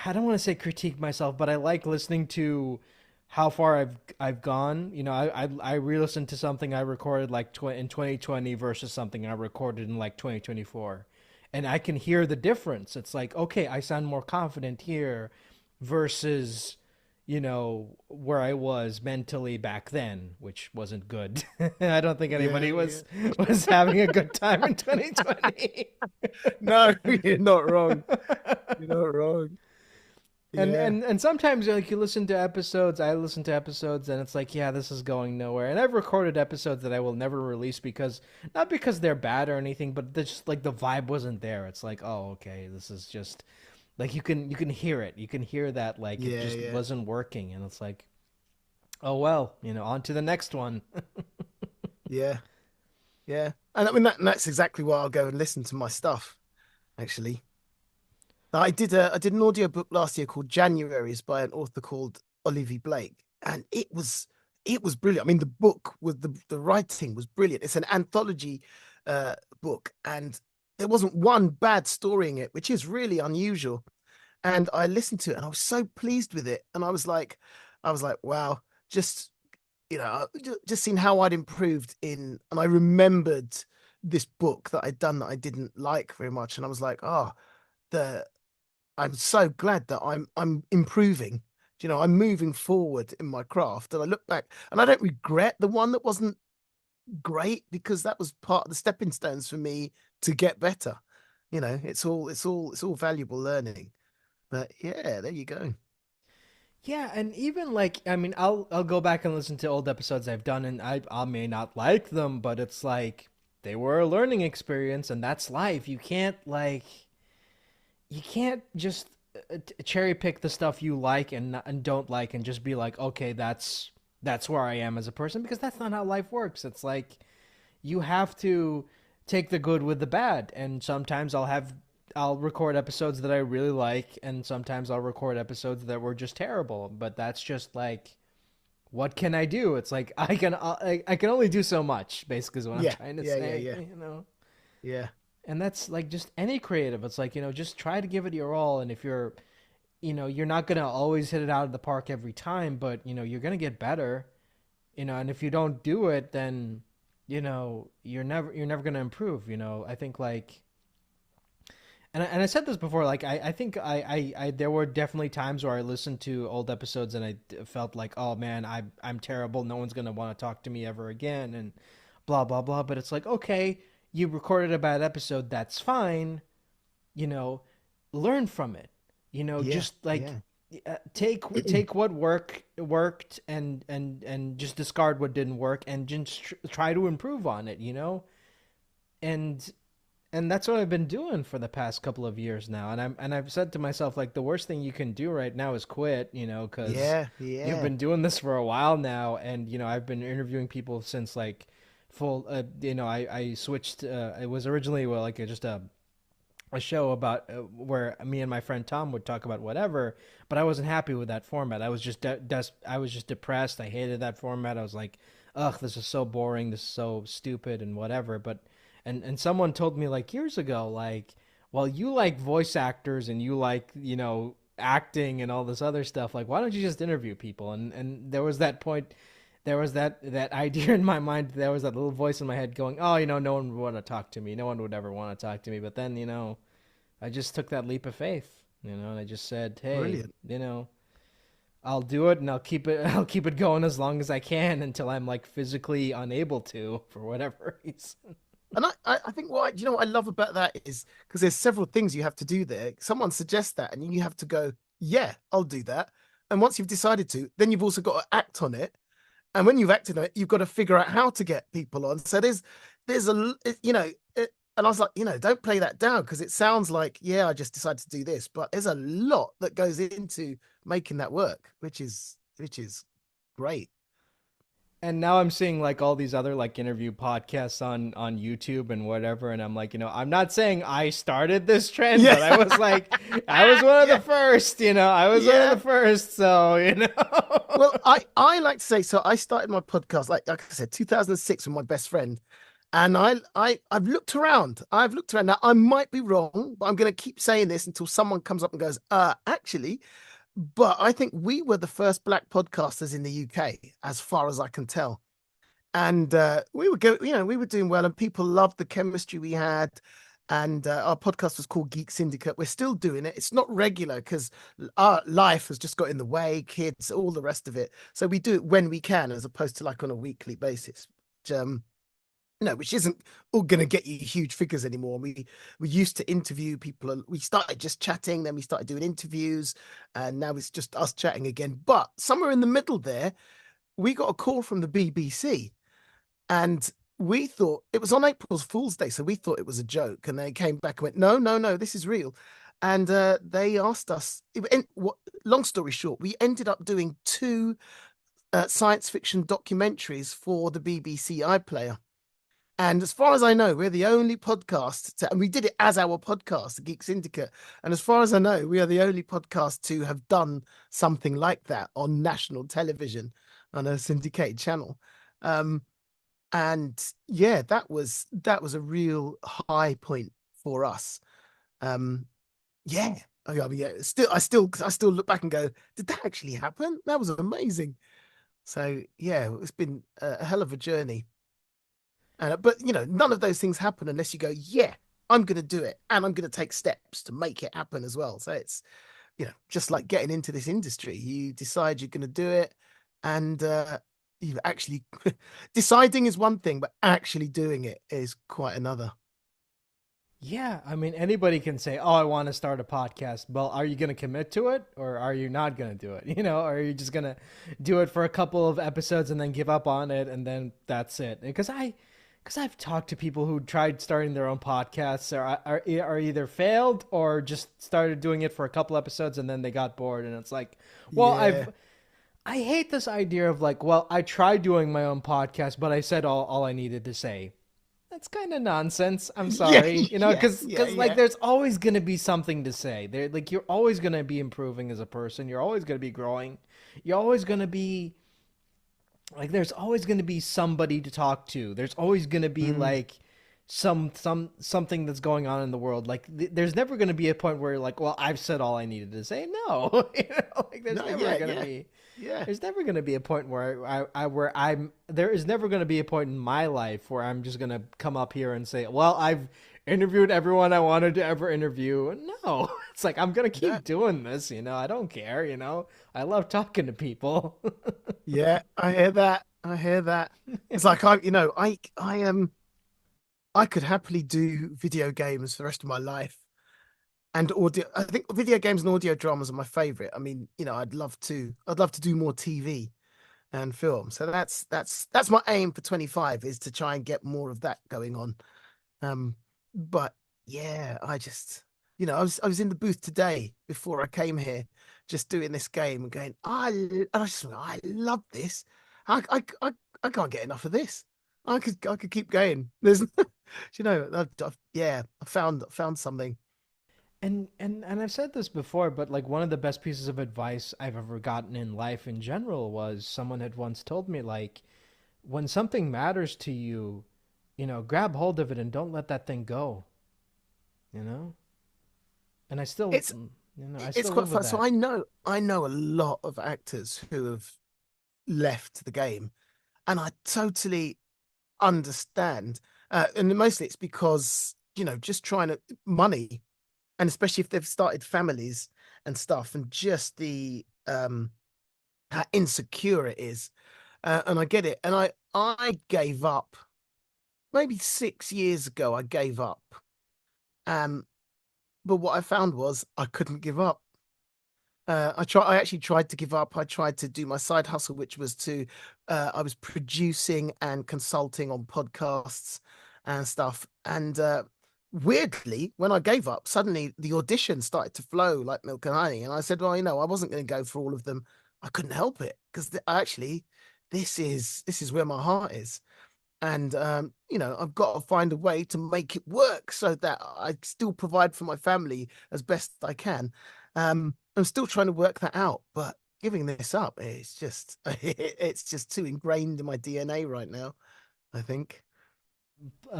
I don't want to say critique myself, but I like listening to how far I've gone. I re-listened to something I recorded like in 2020 versus something I recorded in like 2024, and I can hear the difference. It's like, okay, I sound more confident here versus where I was mentally back then, which wasn't good. I don't think Yeah, anybody yeah. was having a good time in 2020. No, you're not wrong. You're not wrong. And Yeah, and and sometimes like you listen to episodes, I listen to episodes, and it's like, yeah, this is going nowhere. And I've recorded episodes that I will never release because not because they're bad or anything, but just like the vibe wasn't there. It's like, oh, okay, this is just like you can hear it. You can hear that like it yeah, just yeah, wasn't working, and it's like, oh well, on to the next one. yeah, yeah. And I mean that's exactly why I'll go and listen to my stuff, actually. I did an audiobook last year called Januaries by an author called Olivia Blake, and it was brilliant. I mean, the book with the writing was brilliant. It's an anthology book, and there wasn't one bad story in it, which is really unusual. And I listened to it, and I was so pleased with it. And I was like, wow, just just seeing how I'd improved in, and I remembered this book that I'd done that I didn't like very much, and I was like, oh, the I'm so glad that I'm improving. I'm moving forward in my craft. And I look back and I don't regret the one that wasn't great because that was part of the stepping stones for me to get better. It's all valuable learning. But yeah, there you go. Yeah, and even like I mean, I'll go back and listen to old episodes I've done, and I may not like them, but it's like they were a learning experience, and that's life. You can't just cherry pick the stuff you like and don't like, and just be like, okay, that's where I am as a person, because that's not how life works. It's like you have to take the good with the bad, and sometimes I'll record episodes that I really like, and sometimes I'll record episodes that were just terrible. But that's just like, what can I do? It's like I can only do so much. Basically, is what I'm Yeah, trying to yeah, yeah, say. yeah, yeah, And that's like just any creative. It's like just try to give it your all. And if you're not gonna always hit it out of the park every time, but you're gonna get better. And if you don't do it, then you're never gonna improve. I think like and I said this before, like I think I there were definitely times where I listened to old episodes and felt like, oh man, I'm terrible, no one's gonna want to talk to me ever again, and blah blah blah. But it's like, okay, you recorded a bad episode, that's fine. you know Learn from it. yeah, Just like yeah, take what worked, and just discard what didn't work, and just try to improve on it. And that's what I've been doing for the past couple of years now. And I've said to myself, like, the worst thing you can do right now is quit, because yeah, you've yeah. been doing this for a while now, and I've been interviewing people since like full. I switched. It was originally, well, like just a show about where me and my friend Tom would talk about whatever, but I wasn't happy with that format. I was just I was just depressed. I hated that format. I was like, ugh, this is so boring. This is so stupid and whatever. But and someone told me like years ago, like, well, you like voice actors and you like acting and all this other stuff. Like, why don't you just interview people? And there was that point. There was that idea in my mind. There was that little voice in my head going, "Oh, no one would want to talk to me. No one would ever want to talk to me." But then, I just took that leap of faith, and I just said, "Hey, Brilliant. I'll do it, and I'll keep it. I'll keep it going as long as I can until I'm like physically unable to for whatever reason." And I think what I love about that is because there's several things you have to do there. Someone suggests that, and you have to go, yeah, I'll do that. And once you've decided to, then you've also got to act on it. And when you've acted on it, you've got to figure out how to get people on. So there's and I was like, don't play that down because it sounds like, yeah, I just decided to do this, but there's a lot that goes into making that work, which is great. And now I'm seeing like all these other like interview podcasts on YouTube and whatever, and I'm like, I'm not saying I started this trend, Yeah. but I was one of the Yeah. first, I was one of Yeah. the first, so Well, I like to say so. I started my podcast like I said, 2006 with my best friend, and I've looked around. I've looked around. Now I might be wrong, but I'm going to keep saying this until someone comes up and goes, actually. But I think we were the first black podcasters in the UK, as far as I can tell. And we were doing well, and people loved the chemistry we had. and our podcast was called Geek Syndicate. We're still doing it. It's not regular because our life has just got in the way, kids, all the rest of it. So we do it when we can, as opposed to like on a weekly basis. Which, which isn't all going to get you huge figures anymore. We used to interview people. We started just chatting, then we started doing interviews, and now it's just us chatting again. But somewhere in the middle there, we got a call from the BBC, and we thought it was on April Fool's Day, so we thought it was a joke. And they came back and went, "No, no, no, this is real." And they asked us. Long story short, we ended up doing two science fiction documentaries for the BBC iPlayer. And as far as I know, we're the only podcast and we did it as our podcast, the Geek Syndicate. And as far as I know, we are the only podcast to have done something like that on national television on a syndicated channel. And yeah, that was a real high point for us. Yeah. I mean, yeah, I still look back and go, did that actually happen? That was amazing. So yeah, it's been a hell of a journey. But none of those things happen unless you go, yeah, I'm going to do it, and I'm going to take steps to make it happen as well. So it's just like getting into this industry. You decide you're going to do it, and you actually deciding is one thing, but actually doing it is quite another. Yeah, I mean, anybody can say, "Oh, I want to start a podcast." Well, are you going to commit to it, or are you not going to do it? Or are you just going to do it for a couple of episodes and then give up on it, and then that's it? Because I've talked to people who tried starting their own podcasts, or are either failed or just started doing it for a couple episodes and then they got bored, and it's like, well, Yeah, I hate this idea of like, well, I tried doing my own podcast, but I said all I needed to say. That's kind of nonsense. I'm yeah, sorry, yeah, yeah, because like yeah. there's always gonna be something to say. There, like you're always gonna be improving as a person. You're always gonna be growing. You're always gonna be like there's always gonna be somebody to talk to. There's always gonna be Mm, like something that's going on in the world. Like there's never gonna be a point where you're like, well, I've said all I needed to say. No, like no, yeah, yeah, yeah, there's never going to be a point where there is never going to be a point in my life where I'm just going to come up here and say, well, I've interviewed everyone I wanted to ever interview. No, it's like, I'm going to yeah, keep doing this. I don't care. I love talking to people. yeah. I hear that. I hear that. It's like I am. I could happily do video games for the rest of my life. And audio, I think video games and audio dramas are my favorite. I mean, I'd love to do more TV and film. So that's my aim for 25, is to try and get more of that going on. But yeah, I was in the booth today before I came here, just doing this game and going, I love this. I can't get enough of this. I could keep going. There's, yeah, I found something. And I've said this before, but like one of the best pieces of advice I've ever gotten in life in general was someone had once told me like when something matters to you, grab hold of it and don't let that thing go, you know? And It's I it's still quite live with fun. So that. I know a lot of actors who have left the game, and I totally understand. And mostly it's because just trying to money, and especially if they've started families and stuff, and just the how insecure it is. And I get it. And I gave up maybe 6 years ago. I gave up. Um, but what I found was I couldn't give up. I actually tried to give up. I tried to do my side hustle, which was I was producing and consulting on podcasts and stuff. And weirdly, when I gave up, suddenly the auditions started to flow like milk and honey. And I said, well, I wasn't going to go for all of them. I couldn't help it because actually, this is where my heart is. And I've got to find a way to make it work so that I still provide for my family as best I can. I'm still trying to work that out, but giving this up is just it's just too ingrained in my DNA right now, I think.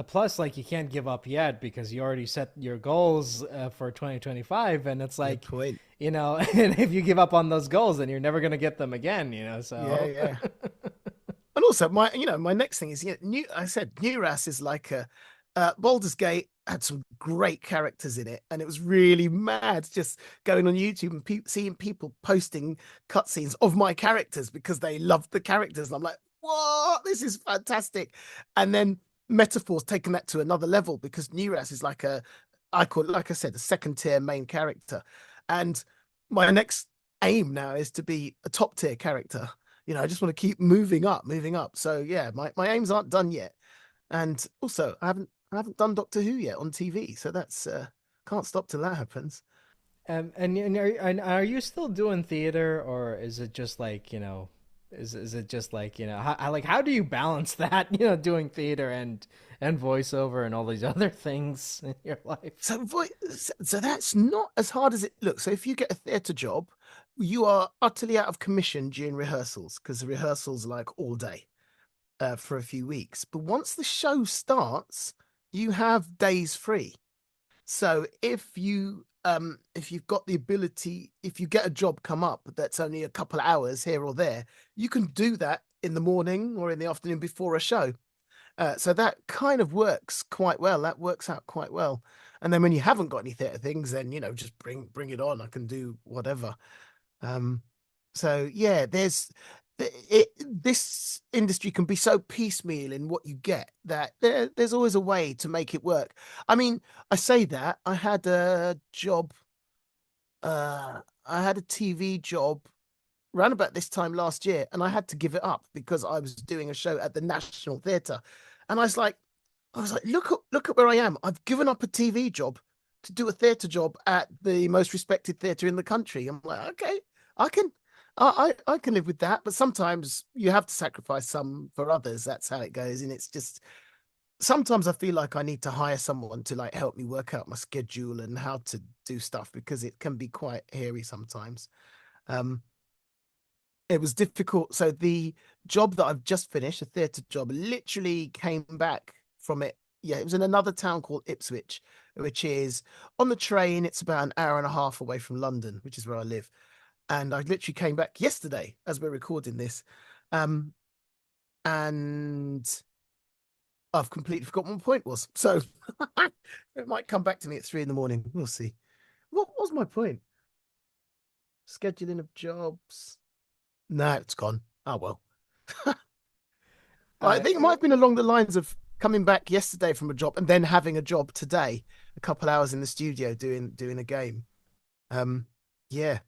Plus, like you can't give up yet because you already set your goals for 2025, and it's Good like, point. and if you give up on those goals, then you're never gonna get them again. Yeah, So yeah. And also my next thing is, new I said Neuras is like a Baldur's Gate had some great characters in it, and it was really mad just going on YouTube and seeing people posting cutscenes of my characters because they loved the characters. And I'm like, what? This is fantastic. And then Metaphor's taken that to another level because Neuras is like I call it, like I said, a second tier main character. And my next aim now is to be a top tier character. I just want to keep moving up, moving up. So yeah, my aims aren't done yet. And also, I haven't done Doctor Who yet on TV, so that's can't stop till that happens. And are you still doing theater, or is it just like is it just like how do you balance that doing theater and voiceover and all these other things in your life? So that's not as hard as it looks. So if you get a theatre job, you are utterly out of commission during rehearsals because the rehearsals are like all day for a few weeks. But once the show starts, you have days free. So if you've got the ability, if you get a job come up that's only a couple of hours here or there, you can do that in the morning or in the afternoon before a show. So that kind of works quite well. That works out quite well. And then when you haven't got any theatre things, then just bring it on. I can do whatever. Um, so yeah, this industry can be so piecemeal in what you get that there's always a way to make it work. I mean, I say that I had a job, I had a TV job around about this time last year, and I had to give it up because I was doing a show at the National Theatre, and I was like, look at where I am. I've given up a TV job to do a theatre job at the most respected theatre in the country. I'm like, okay, I can, I can live with that. But sometimes you have to sacrifice some for others. That's how it goes, and it's just sometimes I feel like I need to hire someone to like help me work out my schedule and how to do stuff because it can be quite hairy sometimes. Um, it was difficult. So the job that I've just finished, a theatre job, literally came back from it. Yeah, it was in another town called Ipswich, which is on the train. It's about an hour and a half away from London, which is where I live. And I literally came back yesterday as we're recording this. Um, and I've completely forgotten what my point was. So it might come back to me at 3 in the morning. We'll see. What was my point? Scheduling of jobs. No, it's gone. Oh well. I Uh, think it might have been along the lines of coming back yesterday from a job and then having a job today, a couple hours in the studio doing a game. Um, yeah,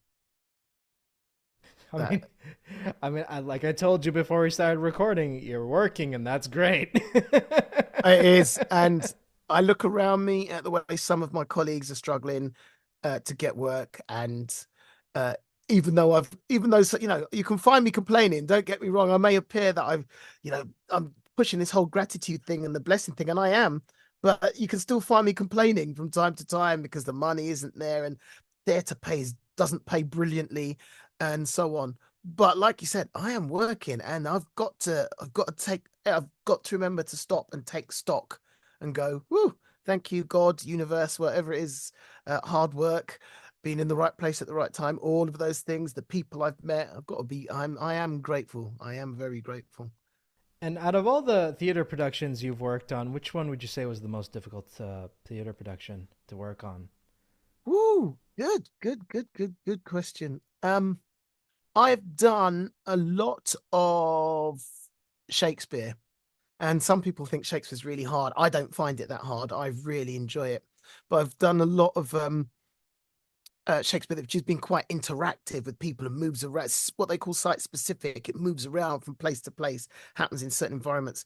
I that mean, like I told you before we started recording, you're working, and that's great. it is. And I look around me at the way some of my colleagues are struggling to get work, and uh, even though you can find me complaining. Don't get me wrong. I may appear that I'm pushing this whole gratitude thing and the blessing thing, and I am. But you can still find me complaining from time to time because the money isn't there and theatre pays doesn't pay brilliantly, and so on. But like you said, I am working, and I've got to remember to stop and take stock and go, whoo, thank you, God, universe, whatever it is, hard work, being in the right place at the right time, all of those things, the people I've met, I am grateful. I am very grateful. And out of all the theater productions you've worked on, which one would you say was the most difficult theater production to work on? Woo, good question. I've done a lot of Shakespeare, and some people think Shakespeare's really hard. I don't find it that hard. I really enjoy it. But I've done a lot of Shakespeare, which has been quite interactive with people and moves around. It's what they call site specific. It moves around from place to place, happens in certain environments.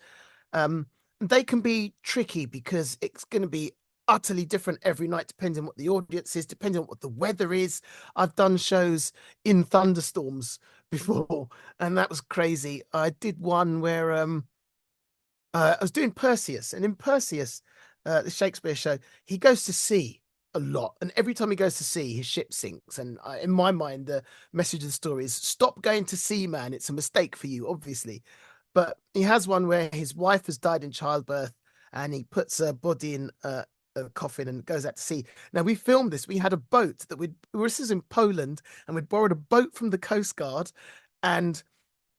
They can be tricky because it's going to be utterly different every night, depending on what the audience is, depending on what the weather is. I've done shows in thunderstorms before, and that was crazy. I did one where I was doing Perseus, and in Perseus, the Shakespeare show, he goes to sea a lot, and every time he goes to sea, his ship sinks. And in my mind, the message of the story is stop going to sea, man. It's a mistake for you, obviously. But he has one where his wife has died in childbirth, and he puts her body in a coffin and goes out to sea. Now we filmed this. We had a boat that this is in Poland, and we'd borrowed a boat from the Coast Guard, and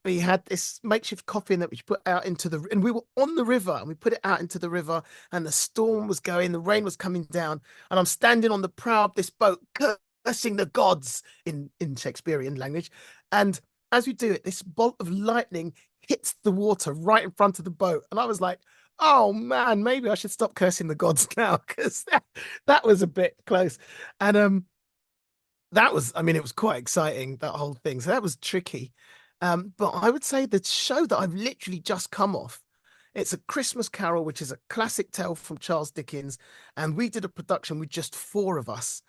we had this makeshift coffin that we put out into the, and we were on the river and we put it out into the river and the storm was going, the rain was coming down, and I'm standing on the prow of this boat, cursing the gods in Shakespearean language. And as we do it, this bolt of lightning hits the water right in front of the boat. And I was like, oh man, maybe I should stop cursing the gods now because that was a bit close. And that was, I mean, it was quite exciting, that whole thing. So that was tricky. But I would say the show that I've literally just come off, it's A Christmas Carol, which is a classic tale from Charles Dickens. And we did a production with just four of us,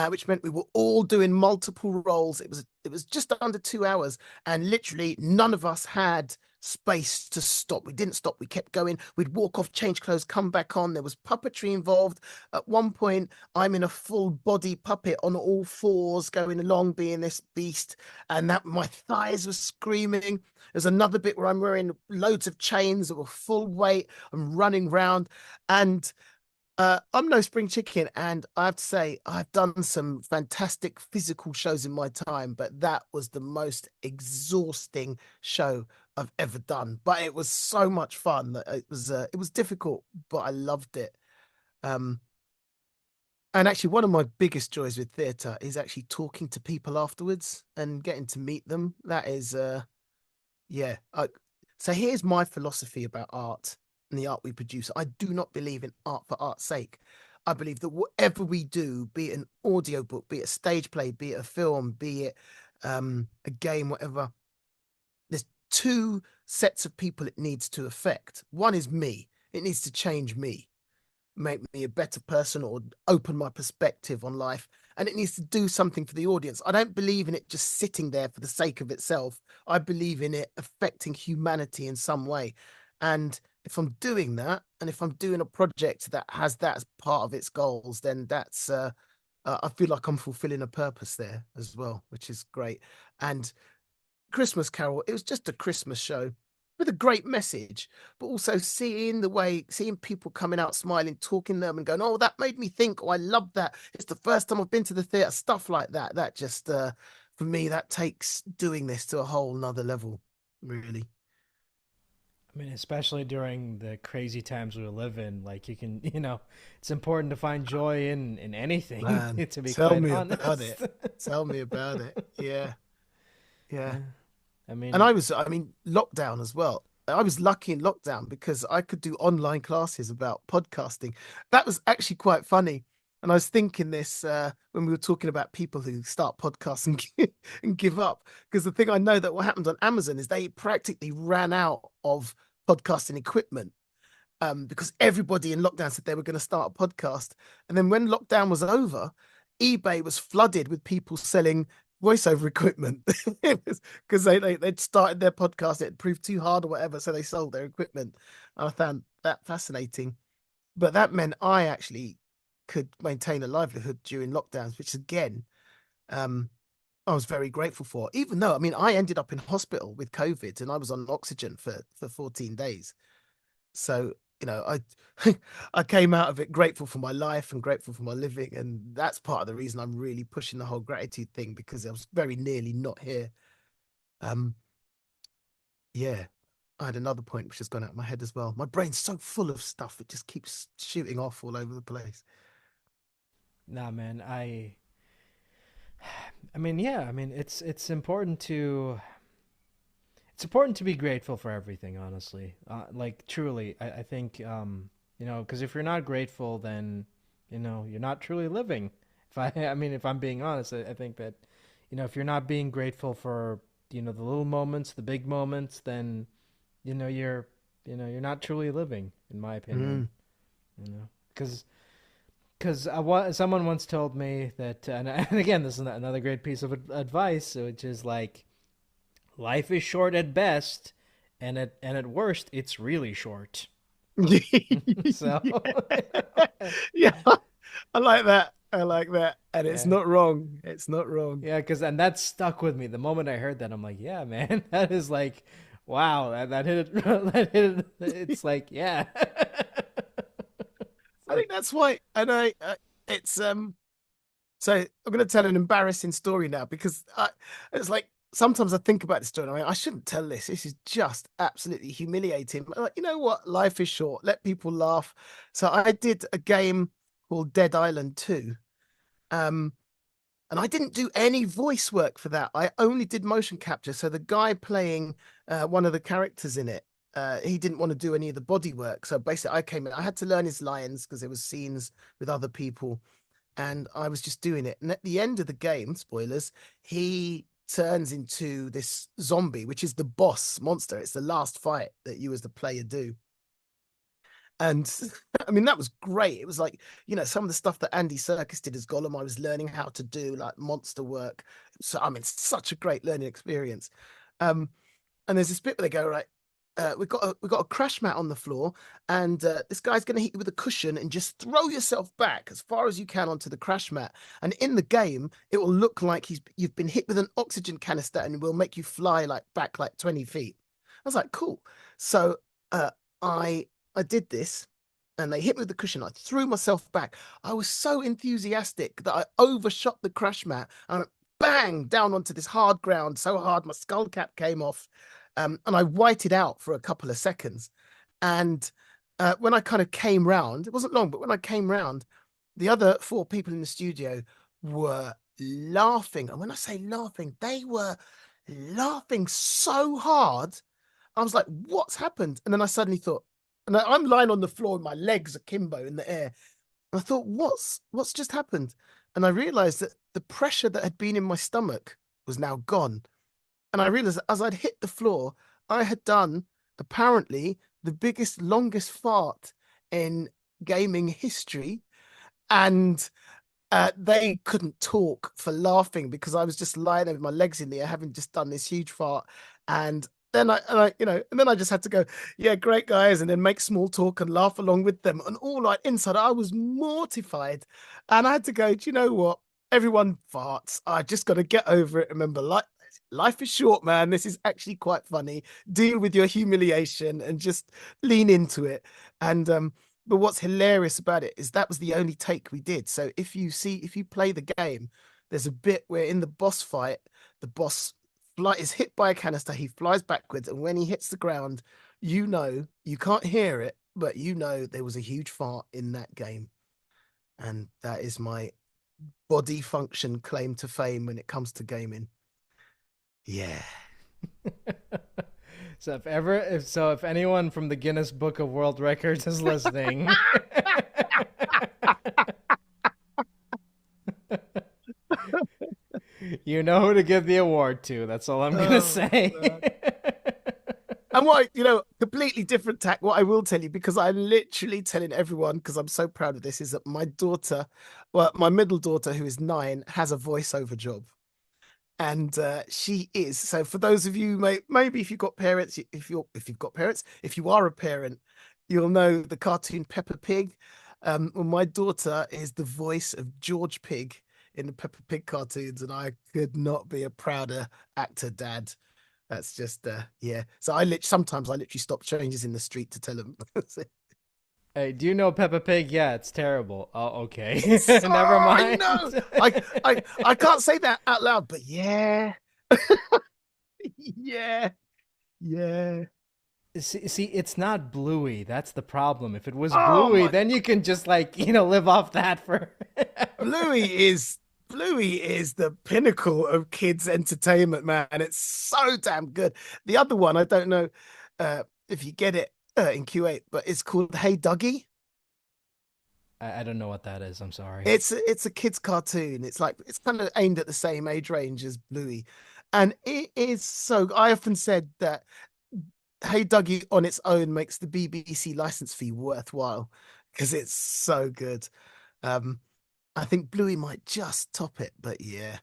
which meant we were all doing multiple roles. It was just under 2 hours, and literally none of us had space to stop. We didn't stop. We kept going. We'd walk off, change clothes, come back on. There was puppetry involved. At one point, I'm in a full body puppet on all fours, going along, being this beast, and that my thighs were screaming. There's another bit where I'm wearing loads of chains that were full weight. I'm running round, and I'm no spring chicken, and I have to say I've done some fantastic physical shows in my time, but that was the most exhausting show I've ever done. But it was so much fun that it was difficult, but I loved it. Um, and actually, one of my biggest joys with theatre is actually talking to people afterwards and getting to meet them. That is, yeah. So here's my philosophy about art and the art we produce. I do not believe in art for art's sake. I believe that whatever we do, be it an audiobook, be it a stage play, be it a film, be it a game, whatever, there's two sets of people it needs to affect. One is me. It needs to change me, make me a better person, or open my perspective on life. And it needs to do something for the audience. I don't believe in it just sitting there for the sake of itself. I believe in it affecting humanity in some way. And if I'm doing that, and if I'm doing a project that has that as part of its goals, then that's I feel like I'm fulfilling a purpose there as well, which is great. And Christmas Carol, it was just a Christmas show with a great message, but also seeing people coming out smiling, talking to them and going, oh, that made me think, oh, I love that. It's the first time I've been to the theatre, stuff like that. That just, for me, that takes doing this to a whole nother level, really. I mean, especially during the crazy times we live in, like you can, it's important to find joy in anything, Man, to be tell quite me about it. honest. Tell me about it. Yeah, yeah. Yeah. I And mean, I mean, lockdown as well. I was lucky in lockdown because I could do online classes about podcasting. That was actually quite funny. And I was thinking this when we were talking about people who start podcasts and and give up. Because the thing I know that what happened on Amazon is they practically ran out of podcasting equipment, because everybody in lockdown said they were going to start a podcast. And then when lockdown was over, eBay was flooded with people selling voiceover equipment. It was because they'd started their podcast, it proved too hard or whatever, so they sold their equipment. And I found that fascinating. But that meant I actually could maintain a livelihood during lockdowns, which again, um, I was very grateful for. Even though, I mean, I ended up in hospital with COVID and I was on oxygen for 14 days. So, I I came out of it grateful for my life and grateful for my living. And that's part of the reason I'm really pushing the whole gratitude thing, because I was very nearly not here. Um, yeah. I had another point which has gone out of my head as well. My brain's so full of stuff, it just keeps shooting off all over the place. nah, man. I mean, yeah. I mean, it's important to be grateful for everything. Honestly, like truly, I think because if you're not grateful, then you're not truly living. If I mean, if I'm being honest, I think that if you're not being grateful for the little moments, the big moments, then you're you're not truly living, in my opinion. Mm. Because someone once told me that, and again, this is another great piece of advice, which is like, life is short at best, and at worst, it's really short. So, Yeah. Yeah. I like that. I like that. And it's yeah, not wrong. It's not wrong. yeah, and that stuck with me. The moment I heard that, I'm like, yeah, man, that is like, wow, that hit it, that hit it. It's like, yeah, it's I think like, that's why. And it's so I'm going to tell an embarrassing story now, because it's like sometimes I think about this story and I shouldn't tell this. This is just absolutely humiliating. But like, you know what? Life is short. Let people laugh. So I did a game called Dead Island 2. Um, and I didn't do any voice work for that. I only did motion capture. So the guy playing one of the characters in it, he didn't want to do any of the body work. So basically, I came in. I had to learn his lines because there was scenes with other people, and I was just doing it. And at the end of the game, spoilers, he turns into this zombie, which is the boss monster. It's the last fight that you as the player do. And I mean, that was great. It was like, some of the stuff that Andy Serkis did as Gollum, I was learning how to do like monster work. So, I mean, such a great learning experience. Um, and there's this bit where they go, right, we've got a crash mat on the floor, and this guy's going to hit you with a cushion, and just throw yourself back as far as you can onto the crash mat. And in the game, it will look like you've been hit with an oxygen canister, and it will make you fly like back like 20 feet. I was like, cool. So I I did this, and they hit me with the cushion. I threw myself back. I was so enthusiastic that I overshot the crash mat and I went bang down onto this hard ground so hard my skull cap came off. And I whited out for a couple of seconds. And when I kind of came round, it wasn't long, but when I came round, the other four people in the studio were laughing. And when I say laughing, they were laughing so hard. I was like, what's happened? And then I suddenly thought, and I'm lying on the floor and my legs akimbo in the air. And I thought, what's just happened? And I realized that the pressure that had been in my stomach was now gone. And I realized that as I'd hit the floor, I had done apparently the biggest, longest fart in gaming history. And they couldn't talk for laughing because I was just lying there with my legs in the air, having just done this huge fart. And then I just had to go, yeah, great guys, and then make small talk and laugh along with them. And all like inside, I was mortified, and I had to go. Do you know what? Everyone farts. I just got to get over it. Remember, life is short, man. This is actually quite funny. Deal with your humiliation and just lean into it. And but what's hilarious about it is that was the only take we did. So if you play the game, there's a bit where in the boss fight, the boss is hit by a canister, he flies backwards, and when he hits the ground, you can't hear it, but there was a huge fart in that game. And that is my body function claim to fame when it comes to gaming. Yeah. If anyone from the Guinness Book of World Records is listening, you know who to give the award to. That's all I'm gonna Oh, say. man. And completely different tack. What I will tell you, because I'm literally telling everyone, because I'm so proud of this, is that my daughter, well, my middle daughter, who is 9, has a voiceover job. And she is. So for those of you, maybe if you've got parents, if you've got parents, if you are a parent, you'll know the cartoon Peppa Pig. Well, my daughter is the voice of George Pig in the Peppa Pig cartoons, and I could not be a prouder actor dad. That's just yeah. So sometimes I literally stop changes in the street to tell them. Hey, do you know Peppa Pig? Yeah, it's terrible. Oh, okay. It's Never I mind. know. I can't say that out loud, but yeah. Yeah. Yeah. See, it's not Bluey. That's the problem. If it was Oh Bluey, my then you can just like, live off that for Bluey is Bluey is the pinnacle of kids entertainment, man. It's so damn good. The other one, I don't know if you get it in Q8, but it's called Hey Dougie. I don't know what that is. I'm sorry. It's a kids cartoon. It's kind of aimed at the same age range as Bluey, and it is so. I often said that Hey Dougie on its own makes the BBC license fee worthwhile because it's so good. Um, I think Bluey might just top it, but yeah.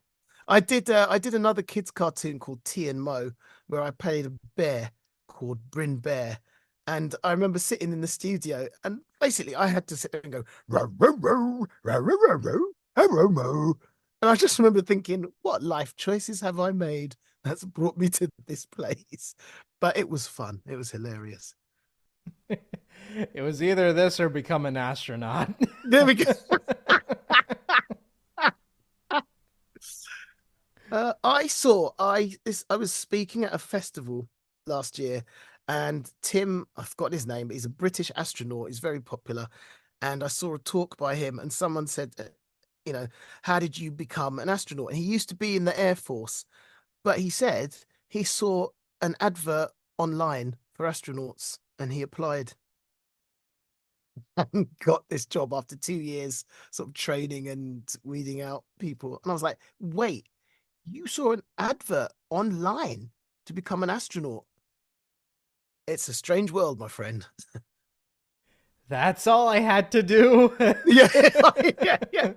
I did another kids cartoon called T and Mo where I played a bear called Bryn Bear. And I remember sitting in the studio and basically I had to sit there and go row, row, row, row, row, row, row, row, row, row. And I just remember thinking, what life choices have I made that's brought me to this place? But it was fun. It was hilarious. It was either this or become an astronaut. There we go. I was speaking at a festival last year, and Tim, I've forgotten his name, but he's a British astronaut. He's very popular, and I saw a talk by him, and someone said, you know, how did you become an astronaut? And he used to be in the Air Force, but he said he saw an advert online for astronauts, and he applied and got this job after 2 years sort of training and weeding out people. And I was like, wait. You saw an advert online to become an astronaut. It's a strange world, my friend. That's all I had to do. Yeah, yeah, yeah.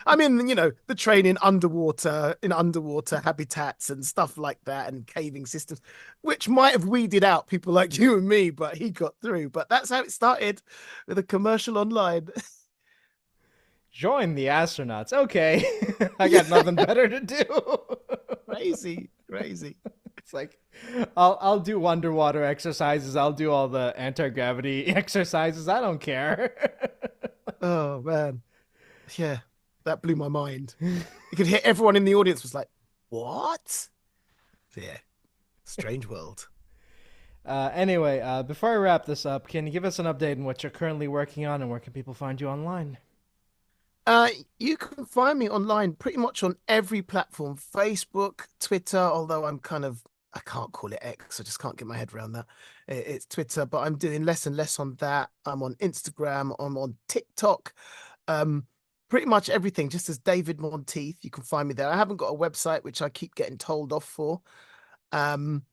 I mean, the training underwater in underwater habitats and stuff like that, and caving systems, which might have weeded out people like you and me, but he got through. But that's how it started, with a commercial online. Join the astronauts. Okay. I got Yeah, nothing better to do. crazy, crazy. It's like I'll do underwater exercises. I'll do all the anti-gravity exercises. I don't care. Oh man, yeah, that blew my mind. You could hear everyone in the audience was like, "What?" Yeah, strange world. Anyway, before I wrap this up, can you give us an update on what you're currently working on and where can people find you online? Uh, you can find me online pretty much on every platform, Facebook, Twitter, although I can't call it X. I just can't get my head around that. It's Twitter, but I'm doing less and less on that. I'm on Instagram, I'm on TikTok, um, pretty much everything, just as David Monteith. You can find me there. I haven't got a website, which I keep getting told off for. Um,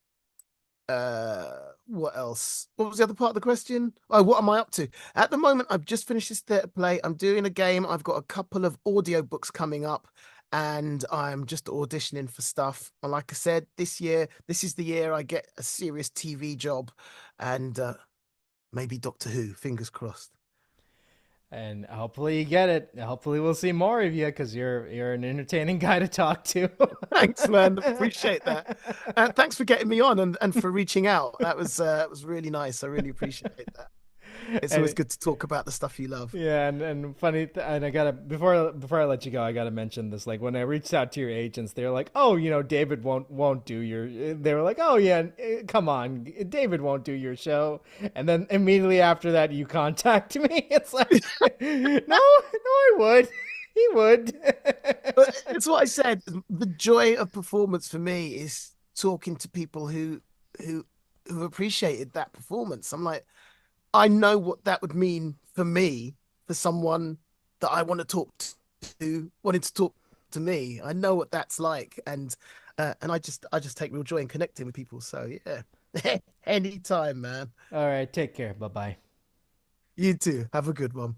what else? What was the other part of the question? Oh, what am I up to at the moment? I've just finished this theatre play. I'm doing a game. I've got a couple of audio books coming up, and I'm just auditioning for stuff. And like I said, this is the year I get a serious TV job, and maybe Doctor Who, fingers crossed. And hopefully you get it. Hopefully we'll see more of you because you're an entertaining guy to talk to. Thanks, man. Appreciate that. Thanks for getting me on, and for reaching out. That was really nice. I really appreciate that. It's always And good to talk about the stuff you love. yeah, and funny, and I gotta before I let you go, I gotta mention this. Like when I reached out to your agents, they're like, "Oh, David won't do your." They were like, "Oh yeah, come on, David won't do your show." And then immediately after that, you contact me. It's like, no, no, I would. He would. But it's what I said. The joy of performance for me is talking to people who who appreciated that performance. I'm like, I know what that would mean for me, for someone that I want to talk to, wanting to talk to me. I know what that's like, and I just take real joy in connecting with people. So yeah, anytime, man. All right, take care. Bye bye. You too. Have a good one.